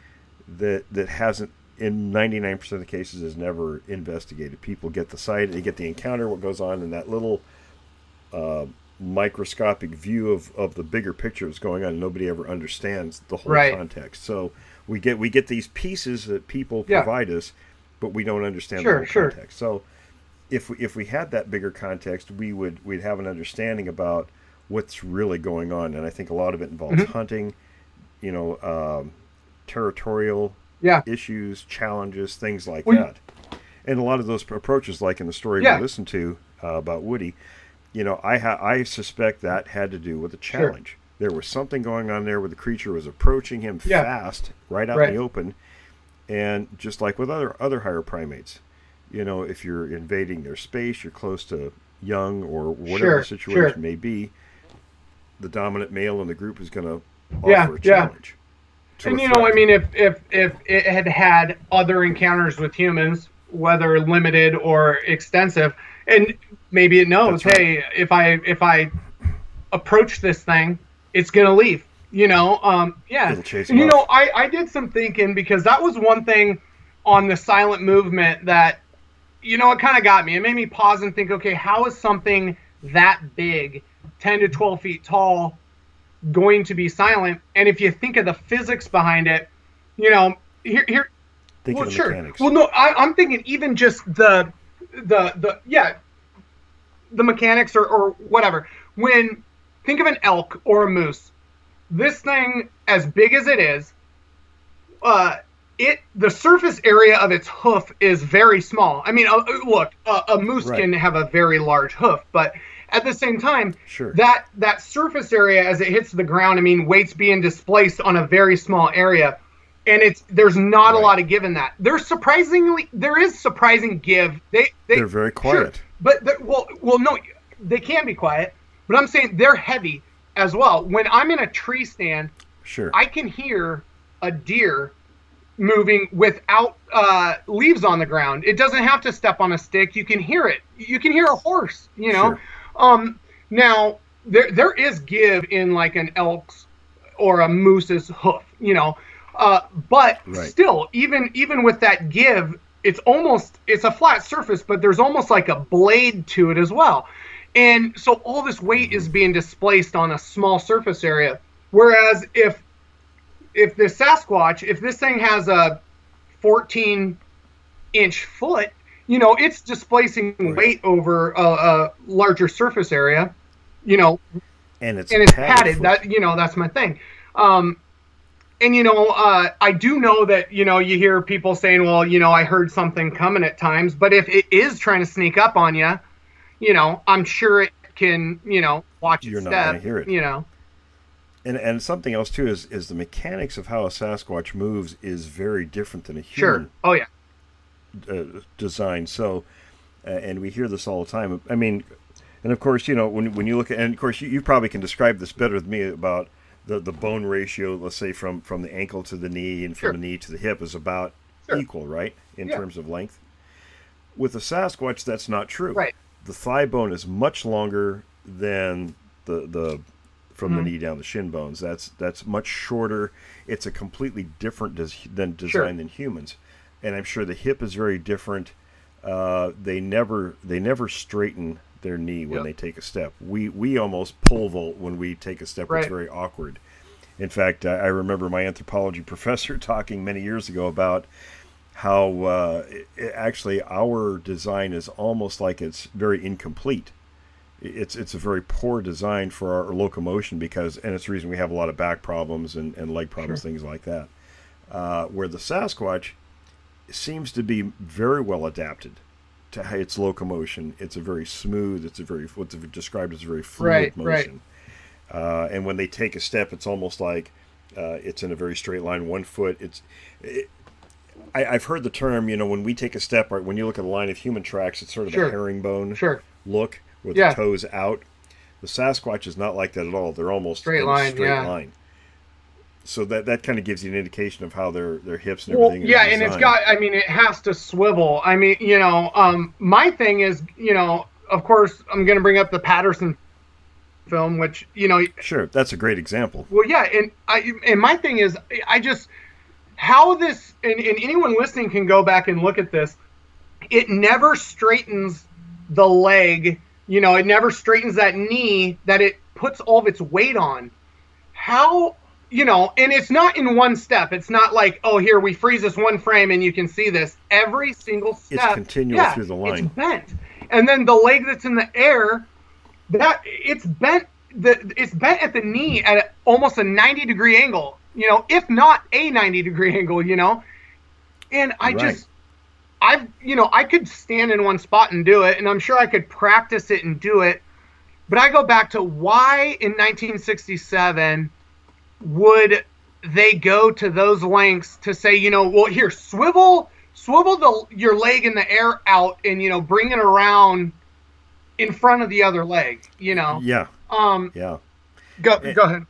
that hasn't, in 99% of the cases, is never investigated. People get the sight, they get the encounter, what goes on in that little microscopic view of the bigger picture that's going on. Nobody ever understands the whole context. So we get these pieces that people provide us, but we don't understand the whole context. So if we had that bigger context, we'd have an understanding about what's really going on. And I think a lot of it involves hunting, territorial issues, challenges, things like that. And a lot of those approaches, like in the story we listened to about Woody, I suspect that had to do with a challenge. There was something going on there where the creature was approaching him fast, right out in the open. And just like with other higher primates, if you're invading their space, you're close to young or whatever the situation may be, the dominant male in the group is going to offer a challenge. And if it had other encounters with humans, whether limited or extensive, and maybe it knows, hey, if I approach this thing, it's gonna leave. It'll chase and I did some thinking, because that was one thing on the silent movement that it kind of got me. It made me pause and think, okay, how is something that big, 10 to 12 feet tall, going to be silent? And if you think of the physics behind it, here think of the mechanics. Well, no, I'm thinking even just the mechanics or whatever. Think of an elk or a moose. This thing, as big as it is, the surface area of its hoof is very small. I mean, look, a moose can have a very large hoof, but at the same time, that surface area as it hits the ground, I mean, weight's being displaced on a very small area, and there's not a lot of give in that. There is surprising give. They're very quiet. Sure, but no, they can be quiet, but I'm saying they're heavy as well. When I'm in a tree stand, I can hear a deer moving without leaves on the ground. It doesn't have to step on a stick. You can hear it. You can hear a horse, Now, there is give in like an elk's or a moose's hoof, but still, even with that give, it's a flat surface, but there's almost like a blade to it as well. And so all this weight is being displaced on a small surface area. Whereas if the Sasquatch, if this thing has a 14-inch foot, it's displacing weight over a larger surface area, and it's padded. That's my thing. I do know that, you hear people saying, well, I heard something coming at times, but if it is trying to sneak up on you, I'm sure it can, watch its step. You're not going to hear it. And something else too is the mechanics of how a Sasquatch moves is very different than a Sure. human. Oh yeah. Design. So, and we hear this all the time. I mean, and of course, when you look at, and of course, you probably can describe this better than me about the bone ratio. Let's say from the ankle to the knee and from the knee to the hip is about equal, right, in terms of length. With a Sasquatch, that's not true. Right. The thigh bone is much longer than the from the knee down the shin bones. That's much shorter. It's a completely different design than humans, and I'm sure the hip is very different. They never straighten their knee when they take a step. We almost pole vault when we take a step. It's very awkward. In fact, I remember my anthropology professor talking many years ago about how actually our design is almost like it's very incomplete. It's a very poor design for our locomotion and it's the reason we have a lot of back problems and leg problems, things like that. Where the Sasquatch seems to be very well adapted to its locomotion. It's a very smooth, what's described as a very fluid motion. And when they take a step, it's almost like it's in a very straight line, 1 foot. I've heard the term, when we take a step, when you look at a line of human tracks, it's sort of a herringbone look with the toes out. The Sasquatch is not like that at all. They're almost straight line. So that kind of gives you an indication of how their hips and everything. Well, and it's got. I mean, it has to swivel. I mean, my thing is, of course, I'm going to bring up the Patterson film, which Sure, that's a great example. Well, yeah, and my thing is, how this, and anyone listening can go back and look at this. It never straightens the leg. It never straightens that knee that it puts all of its weight on. How? And it's not in one step. It's not like, oh, here, we freeze this one frame and you can see this. Every single step. It's continual through the line. It's bent. And then the leg that's in the air, it's bent. It's bent at the knee at almost a 90-degree angle, if not a 90-degree angle, And I could stand in one spot and do it, and I'm sure I could practice it and do it. But I go back to why in 1967 would they go to those lengths to say, well, here, swivel swivel your leg in the air out and, bring it around in front of the other leg, Yeah. Yeah. Go ahead.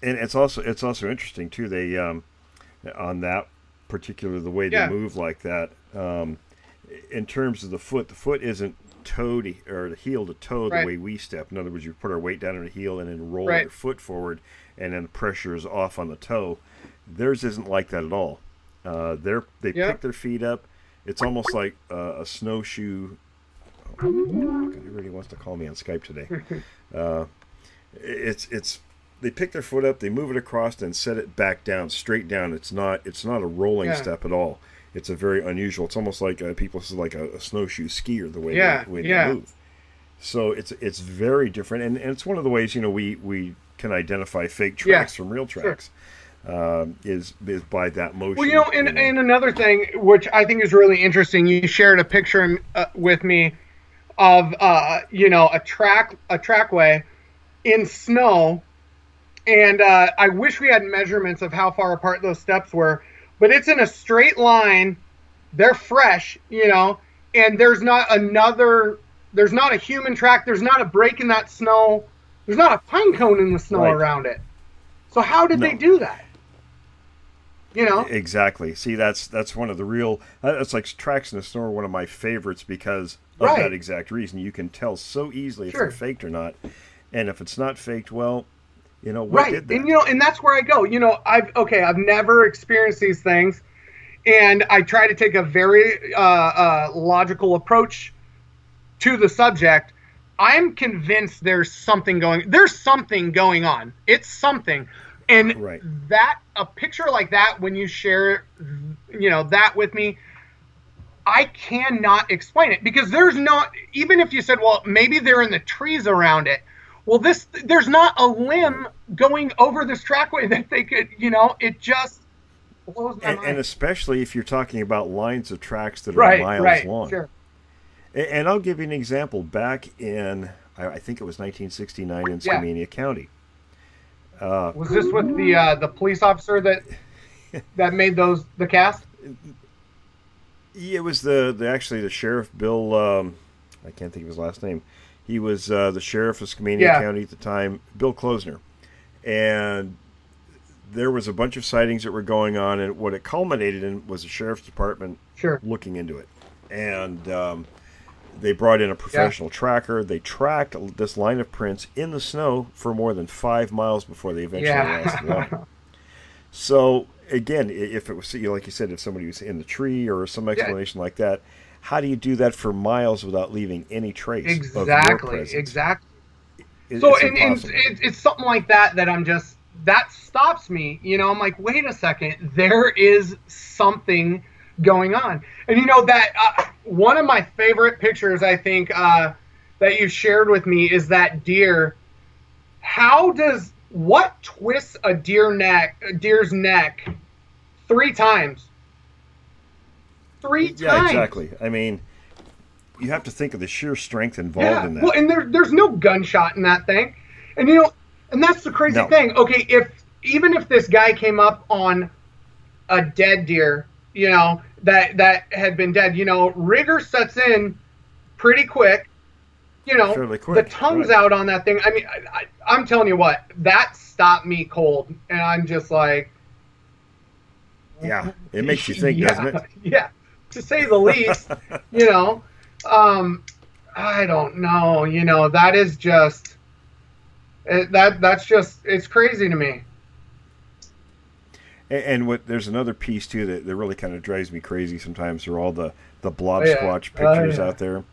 And it's also interesting too. They on that particular the way they move like that. In terms of the foot isn't toe or heel to toe the way we step. In other words, you put our weight down on the heel and then roll your foot forward, and then the pressure is off on the toe. Theirs isn't like that at all. They pick their feet up. It's almost like a snowshoe. Oh, everybody wants to call me on Skype today. It's they pick their foot up, they move it across, and set it back down, straight down. It's not a rolling step at all. It's a very unusual. It's almost like people say like a snowshoe skier the way they move. So it's very different, and it's one of the ways we can identify fake tracks from real tracks. Is by that motion. Well, and another thing which I think is really interesting, you shared a picture with me of a trackway in snow, and I wish we had measurements of how far apart those steps were, but it's in a straight line. They're fresh, and there's not a human track. There's not a break in that snow. There's not a pine cone in the snow around it. So how did they do that? Exactly. See, that's one of the real. That's like tracks in the snow are one of my favorites because of that exact reason. You can tell so easily if they're faked or not, and if it's not faked, well, what did that? And that's where I go. I've never experienced these things, and I try to take a very logical approach to the subject. I'm convinced there's something going on. It's something. And a picture like that, when you share, that with me, I cannot explain it because there's not, even if you said, well, maybe they're in the trees around it. Well, there's not a limb going over this trackway that they could, it just blows my mind. And especially if you're talking about lines of tracks that are miles long. Sure. And I'll give you an example. Back in, I think it was 1969 in Skamania County. Was this with the police officer that made the cast? Yeah, it was actually the sheriff, Bill. I can't think of his last name. He was the sheriff of Skamania County at the time, Bill Klosner, and there was a bunch of sightings that were going on, and what it culminated in was the sheriff's department looking into it, and they brought in a professional tracker. They tracked this line of prints in the snow for more than 5 miles before they eventually lost the line. So, again, if it was, like you said, if somebody was in the tree or some explanation like that, how do you do that for miles without leaving any trace of your presence? Exactly. It's something like that that stops me. I'm like, wait a second, there is something going on. And that one of my favorite pictures, I think, that you shared with me is that deer. What twists a deer's neck 3 times? 3 times. Yeah, exactly. I mean, you have to think of the sheer strength involved in that. Well, and there's no gunshot in that thing. And and that's the crazy thing. Okay, even if this guy came up on a dead deer, that had been dead, rigor sets in pretty quick. Fairly quick. The tongue's out on that thing. I mean, I'm telling you what, that stopped me cold, and I'm just like, yeah, it makes you think, doesn't it? Yeah, to say the least. I don't know. That is just that's just, it's crazy to me. And there's another piece too that really kind of drives me crazy sometimes are all the blob squatch pictures out there.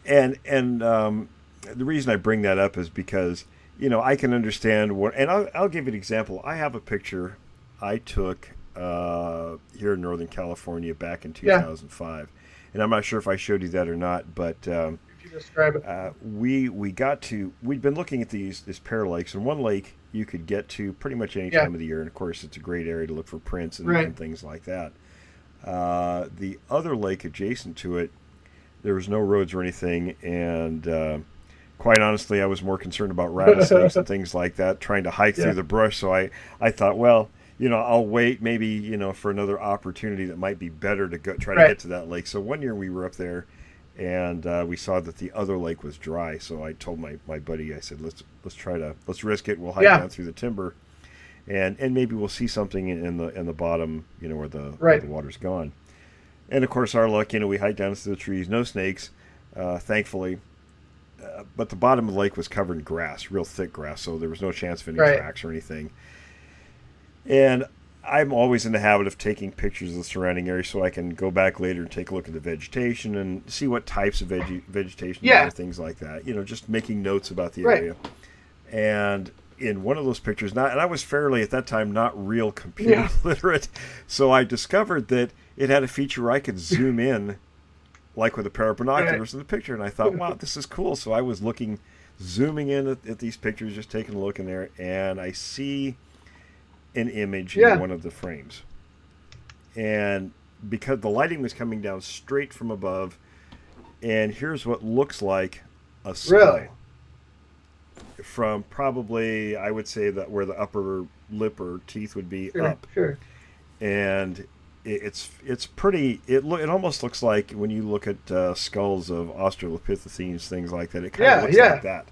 And the reason I bring that up is because I can understand what, and I'll give you an example. I have a picture I took here in Northern California back in 2005, and I'm not sure if I showed you that or not, but if you describe it, we'd been looking at this pair of lakes, and one lake you could get to pretty much any time of the year, and of course it's a great area to look for prints and things like that. The other lake adjacent to it, there was no roads or anything, and quite honestly, I was more concerned about rattlesnakes and things like that, trying to hike through the brush. So I thought, well, I'll wait maybe, for another opportunity that might be better to go try to Right. get to that lake. So one year we were up there, and we saw that the other lake was dry. So I told my buddy, I said, let's risk it. We'll hike Yeah. down through the timber, and maybe we'll see something in the bottom, where the Right. water's gone. And of course, our luck, we hiked down through the trees, no snakes, thankfully. But the bottom of the lake was covered in grass, real thick grass, so there was no chance of any Right. tracks or anything. And I'm always in the habit of taking pictures of the surrounding area so I can go back later and take a look at the vegetation and see what types of vegetation Yeah. there are, things like that. Just making notes about the Right. area. And in one of those pictures, and I was fairly, at that time, not real computer Yeah. literate, so I discovered that it had a feature where I could zoom in, like with a pair of binoculars in the picture, and I thought, wow, this is cool. So I was zooming in at these pictures, just taking a look in there, and I see an image Yeah. in one of the frames. And because the lighting was coming down straight from above, and here's what looks like a skull. Really? From probably, I would say, that where the upper lip or teeth would be Sure. up. Sure. And it's pretty. It almost looks like when you look at skulls of Australopithecines, things like that. It kind of looks like that.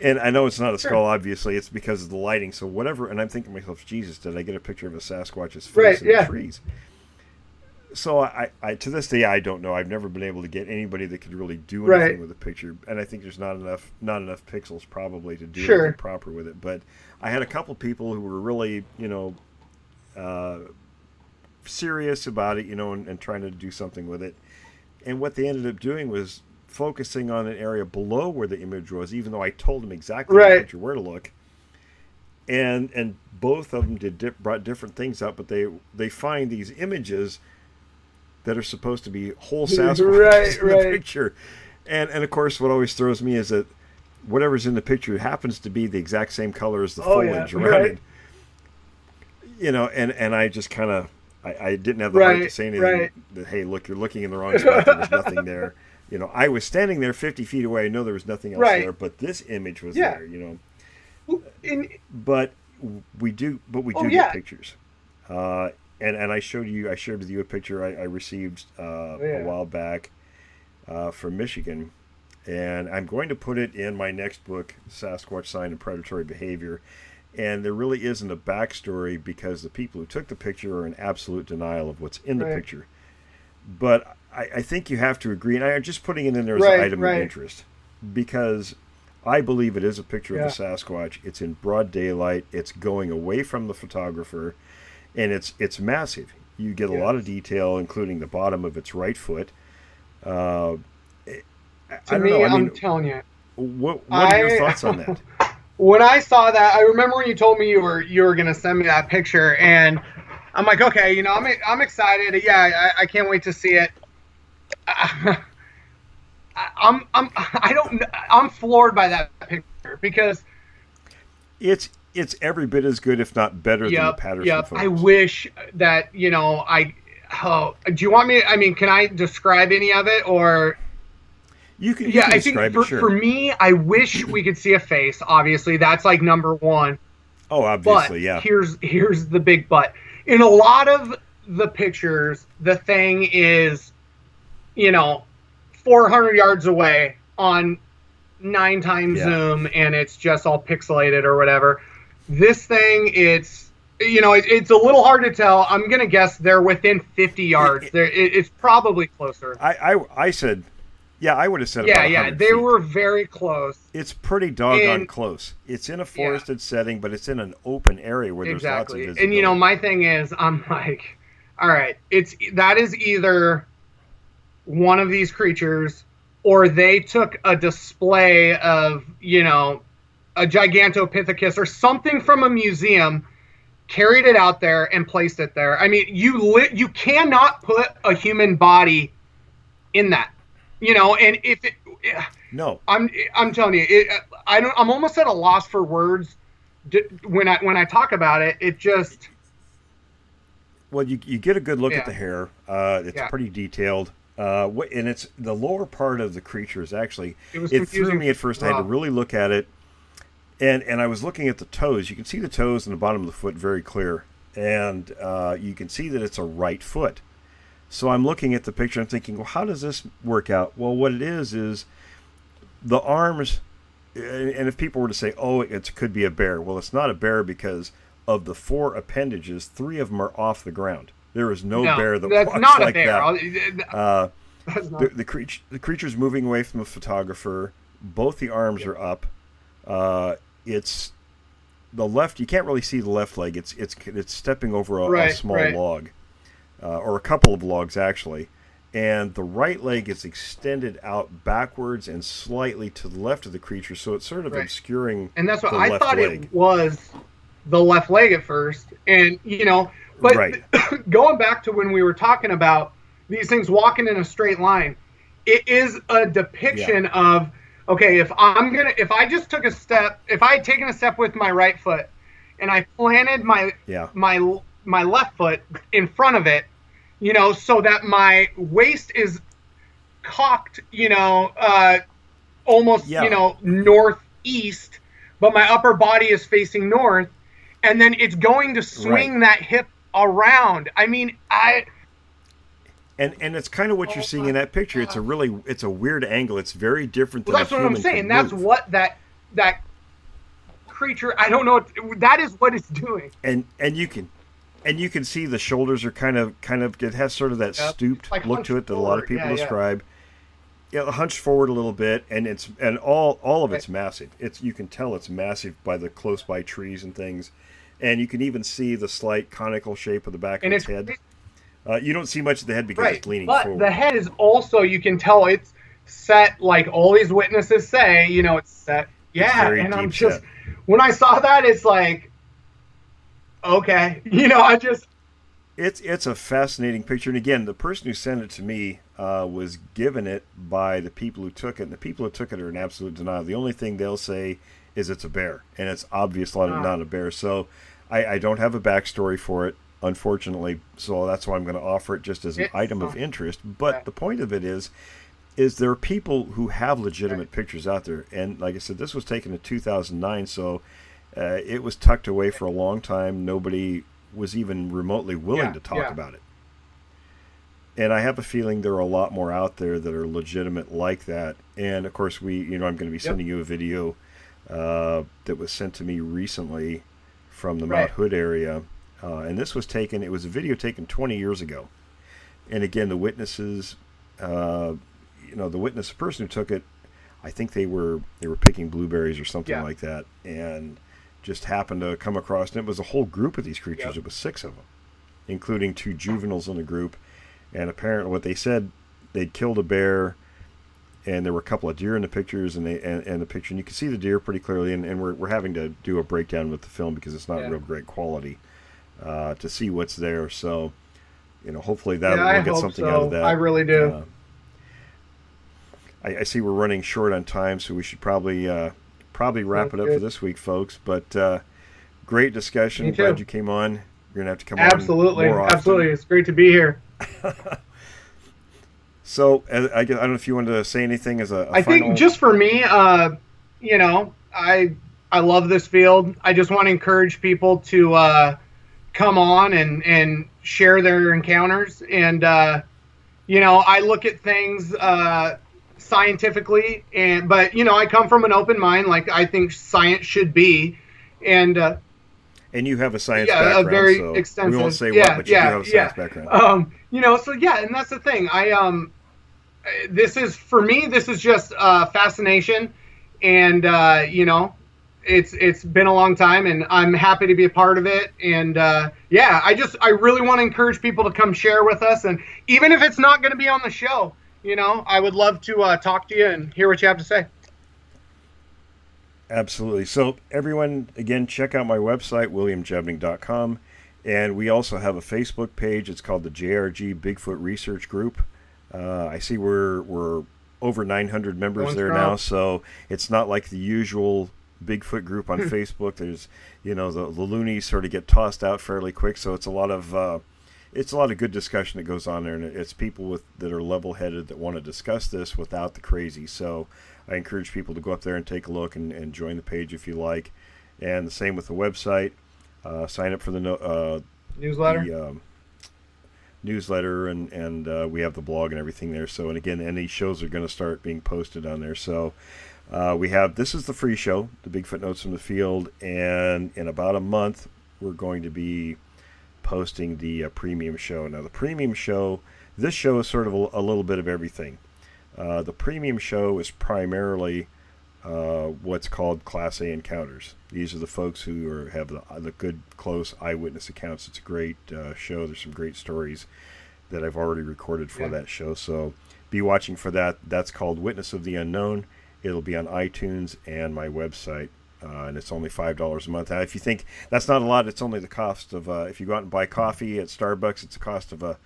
And I know it's not a skull, obviously. It's because of the lighting. So whatever. And I'm thinking to myself, Jesus, did I get a picture of a Sasquatch's face in the trees? So I to this day, I don't know. I've never been able to get anybody that could really do anything with a picture. And I think there's not enough pixels probably to do anything proper with it. But I had a couple people who were really, serious about it, and trying to do something with it. And what they ended up doing was focusing on an area below where the image was, even though I told them exactly in the picture where to look. And both of them brought different things up, but they find these images that are supposed to be whole Sasquatch in the picture. And of course, what always throws me is that whatever's in the picture happens to be the exact same color as the foliage around it. And I just kind of, I didn't have the heart to say anything that, hey, look, you're looking in the wrong spot. There was nothing there. I was standing there 50 feet away. I know there was nothing else there, but this image was there, But we do get pictures. And I shared with you a picture I received a while back from Michigan. And I'm going to put it in my next book, Sasquatch Sign and Predatory Behavior. And there really isn't a backstory because the people who took the picture are in absolute denial of what's in the picture. But I think you have to agree, and I'm just putting it in there as an item of interest, because I believe it is a picture of a Sasquatch. It's in broad daylight. It's going away from the photographer, and it's massive. You get a lot of detail, including the bottom of its right foot. I'm telling you. What are your thoughts on that? When I saw that, I remember when you told me you were gonna send me that picture, and I'm like, okay, I'm excited. Yeah, I can't wait to see it. I'm floored by that picture because it's every bit as good, if not better, than the Patterson photos. I wish that do you want me? I mean, can I describe any of it or? You can I think describe it, sure. For me, I wish we could see a face. Obviously, that's like number one. Oh, obviously, but here's the big but. In a lot of the pictures, the thing is, 400 yards away on 9x zoom, and it's just all pixelated or whatever. This thing, it's a little hard to tell. I'm gonna guess they're within 50 yards. It's probably closer. I said. Yeah, I would have said about 100 they feet. were very close. It's pretty doggone close. It's in a forested setting, but it's in an open area where there's lots of visibility. And my thing is, I'm like, all right, that is either one of these creatures, or they took a display of, a Gigantopithecus or something from a museum, carried it out there and placed it there. I mean, you cannot put a human body in that. And if it, no, I'm telling you, I'm almost at a loss for words when I talk about it. It just, well, you get a good look at the hair. It's pretty detailed. And it's the lower part of the creature is actually, it threw me at first. I had to really look at it. And I was looking at the toes. You can see the toes and the bottom of the foot very clear. And you can see that it's a right foot. So I'm looking at the picture and thinking, well, how does this work out? Well, what it is the arms, and if people were to say, oh, it could be a bear. Well, it's not a bear because of the 4 appendages, 3 of them are off the ground. There is no bear that walks not like a bear. that. The creature's moving away from the photographer. Both the arms are up. It's the left. You can't really see the left leg. It's stepping over a small log, or a couple of logs actually. And the right leg is extended out backwards and slightly to the left of the creature, so it's sort of obscuring. And that's what the I left thought leg. it was, the left leg at first. And but going back to when we were talking about these things walking in a straight line, it is a depiction of, okay, if I just took a step, if I had taken a step with my right foot and I planted my left foot in front of it, so that my waist is cocked, almost, northeast, but my upper body is facing north, and then it's going to swing that hip around. I mean, And it's kind of what you're seeing in that picture. It's a weird angle. It's very different than that's a what human I'm saying. can That's move. what that creature, I don't know, that is what it's doing. And you can see the shoulders are kind of it has sort of that stooped look to it that a lot of people describe. Yeah, hunched forward a little bit, and all of it's massive. You can tell it's massive by the close by trees and things, and you can even see the slight conical shape of the back of its head. You don't see much of the head because it's leaning forward. But the head is also, you can tell it's set, like all these witnesses say, it's set. Yeah, and I'm just, when I saw that, it's like, okay, It's a fascinating picture, and again, the person who sent it to me was given it by the people who took it, and the people who took it are in absolute denial. The only thing they'll say is it's a bear, and it's obviously not a bear. So I don't have a backstory for it, unfortunately, so that's why I'm going to offer it just as an item of interest. But the point of it is there are people who have legitimate pictures out there, and like I said, this was taken in 2009, so it was tucked away for a long time. Nobody was even remotely willing to talk about it. And I have a feeling there are a lot more out there that are legitimate like that. And of course, I'm going to be sending you a video that was sent to me recently from the Mount Hood area. And this was it was a video taken 20 years ago. And again, the witnesses, the person who took it, I think they were picking blueberries or something like that. And just happened to come across, and it was a whole group of these creatures. It was 6 of them, including 2 juveniles in the group. And apparently, what they said, they'd killed a bear, and there were a couple of deer in the pictures, and the picture, and you can see the deer pretty clearly. And we're having to do a breakdown with the film because it's not real great quality to see what's there. So, hopefully we'll get something out of that. I really do. I see we're running short on time, so we should probably wrap it up for this week, folks. But great discussion. Glad you came on. You're going to have to come on more often. Absolutely. It's great to be here. So, I don't know if you wanted to say anything as a I final... think just for me, I love this field. I just want to encourage people to come on and share their encounters. And, I look at things scientifically, but I come from an open mind, like I think science should be, and you have a science background, a very so extensive. We won't say what, but you do have a science background. And that's the thing. This is for me. This is just fascination, and it's been a long time, and I'm happy to be a part of it. And I really want to encourage people to come share with us, and even if it's not going to be on the show, I would love to talk to you and hear what you have to say. Absolutely. So everyone, again, check out my website, williamjebning.com. And we also have a Facebook page. It's called the JRG Bigfoot Research Group. I see we're over 900 members there now. So it's not like the usual Bigfoot group on Facebook. There's, the loonies sort of get tossed out fairly quick. So it's a lot of it's a lot of good discussion that goes on there, and it's people that are level-headed that want to discuss this without the crazy. So I encourage people to go up there and take a look and join the page if you like. And the same with the website. Sign up for the newsletter. The, newsletter, and we have the blog and everything there. So, and again, any shows are going to start being posted on there. So this is the free show, the Bigfoot Notes from the Field, and in about a month we're going to be posting the premium show. Now the premium show, this show is sort of a little bit of everything. The premium show is primarily what's called Class A encounters. These are the folks who have the good, close eyewitness accounts. It's a great show. There's some great stories that I've already recorded for that show. So be watching for that. That's called Witness of the Unknown. It'll be on iTunes and my website. And it's only $5 a month. Now, if you think that's not a lot, it's only the cost of, if you go out and buy coffee at Starbucks, it's the cost of a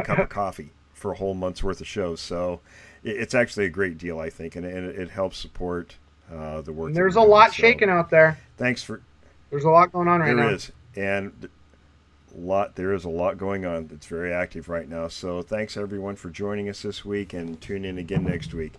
cup of coffee for a whole month's worth of shows. So it's actually a great deal, I think, and it helps support the work. And there's a lot shaking out there. There's a lot going on right now. There is, and there is a lot going on. It's very active right now. So thanks everyone for joining us this week, and tune in again next week.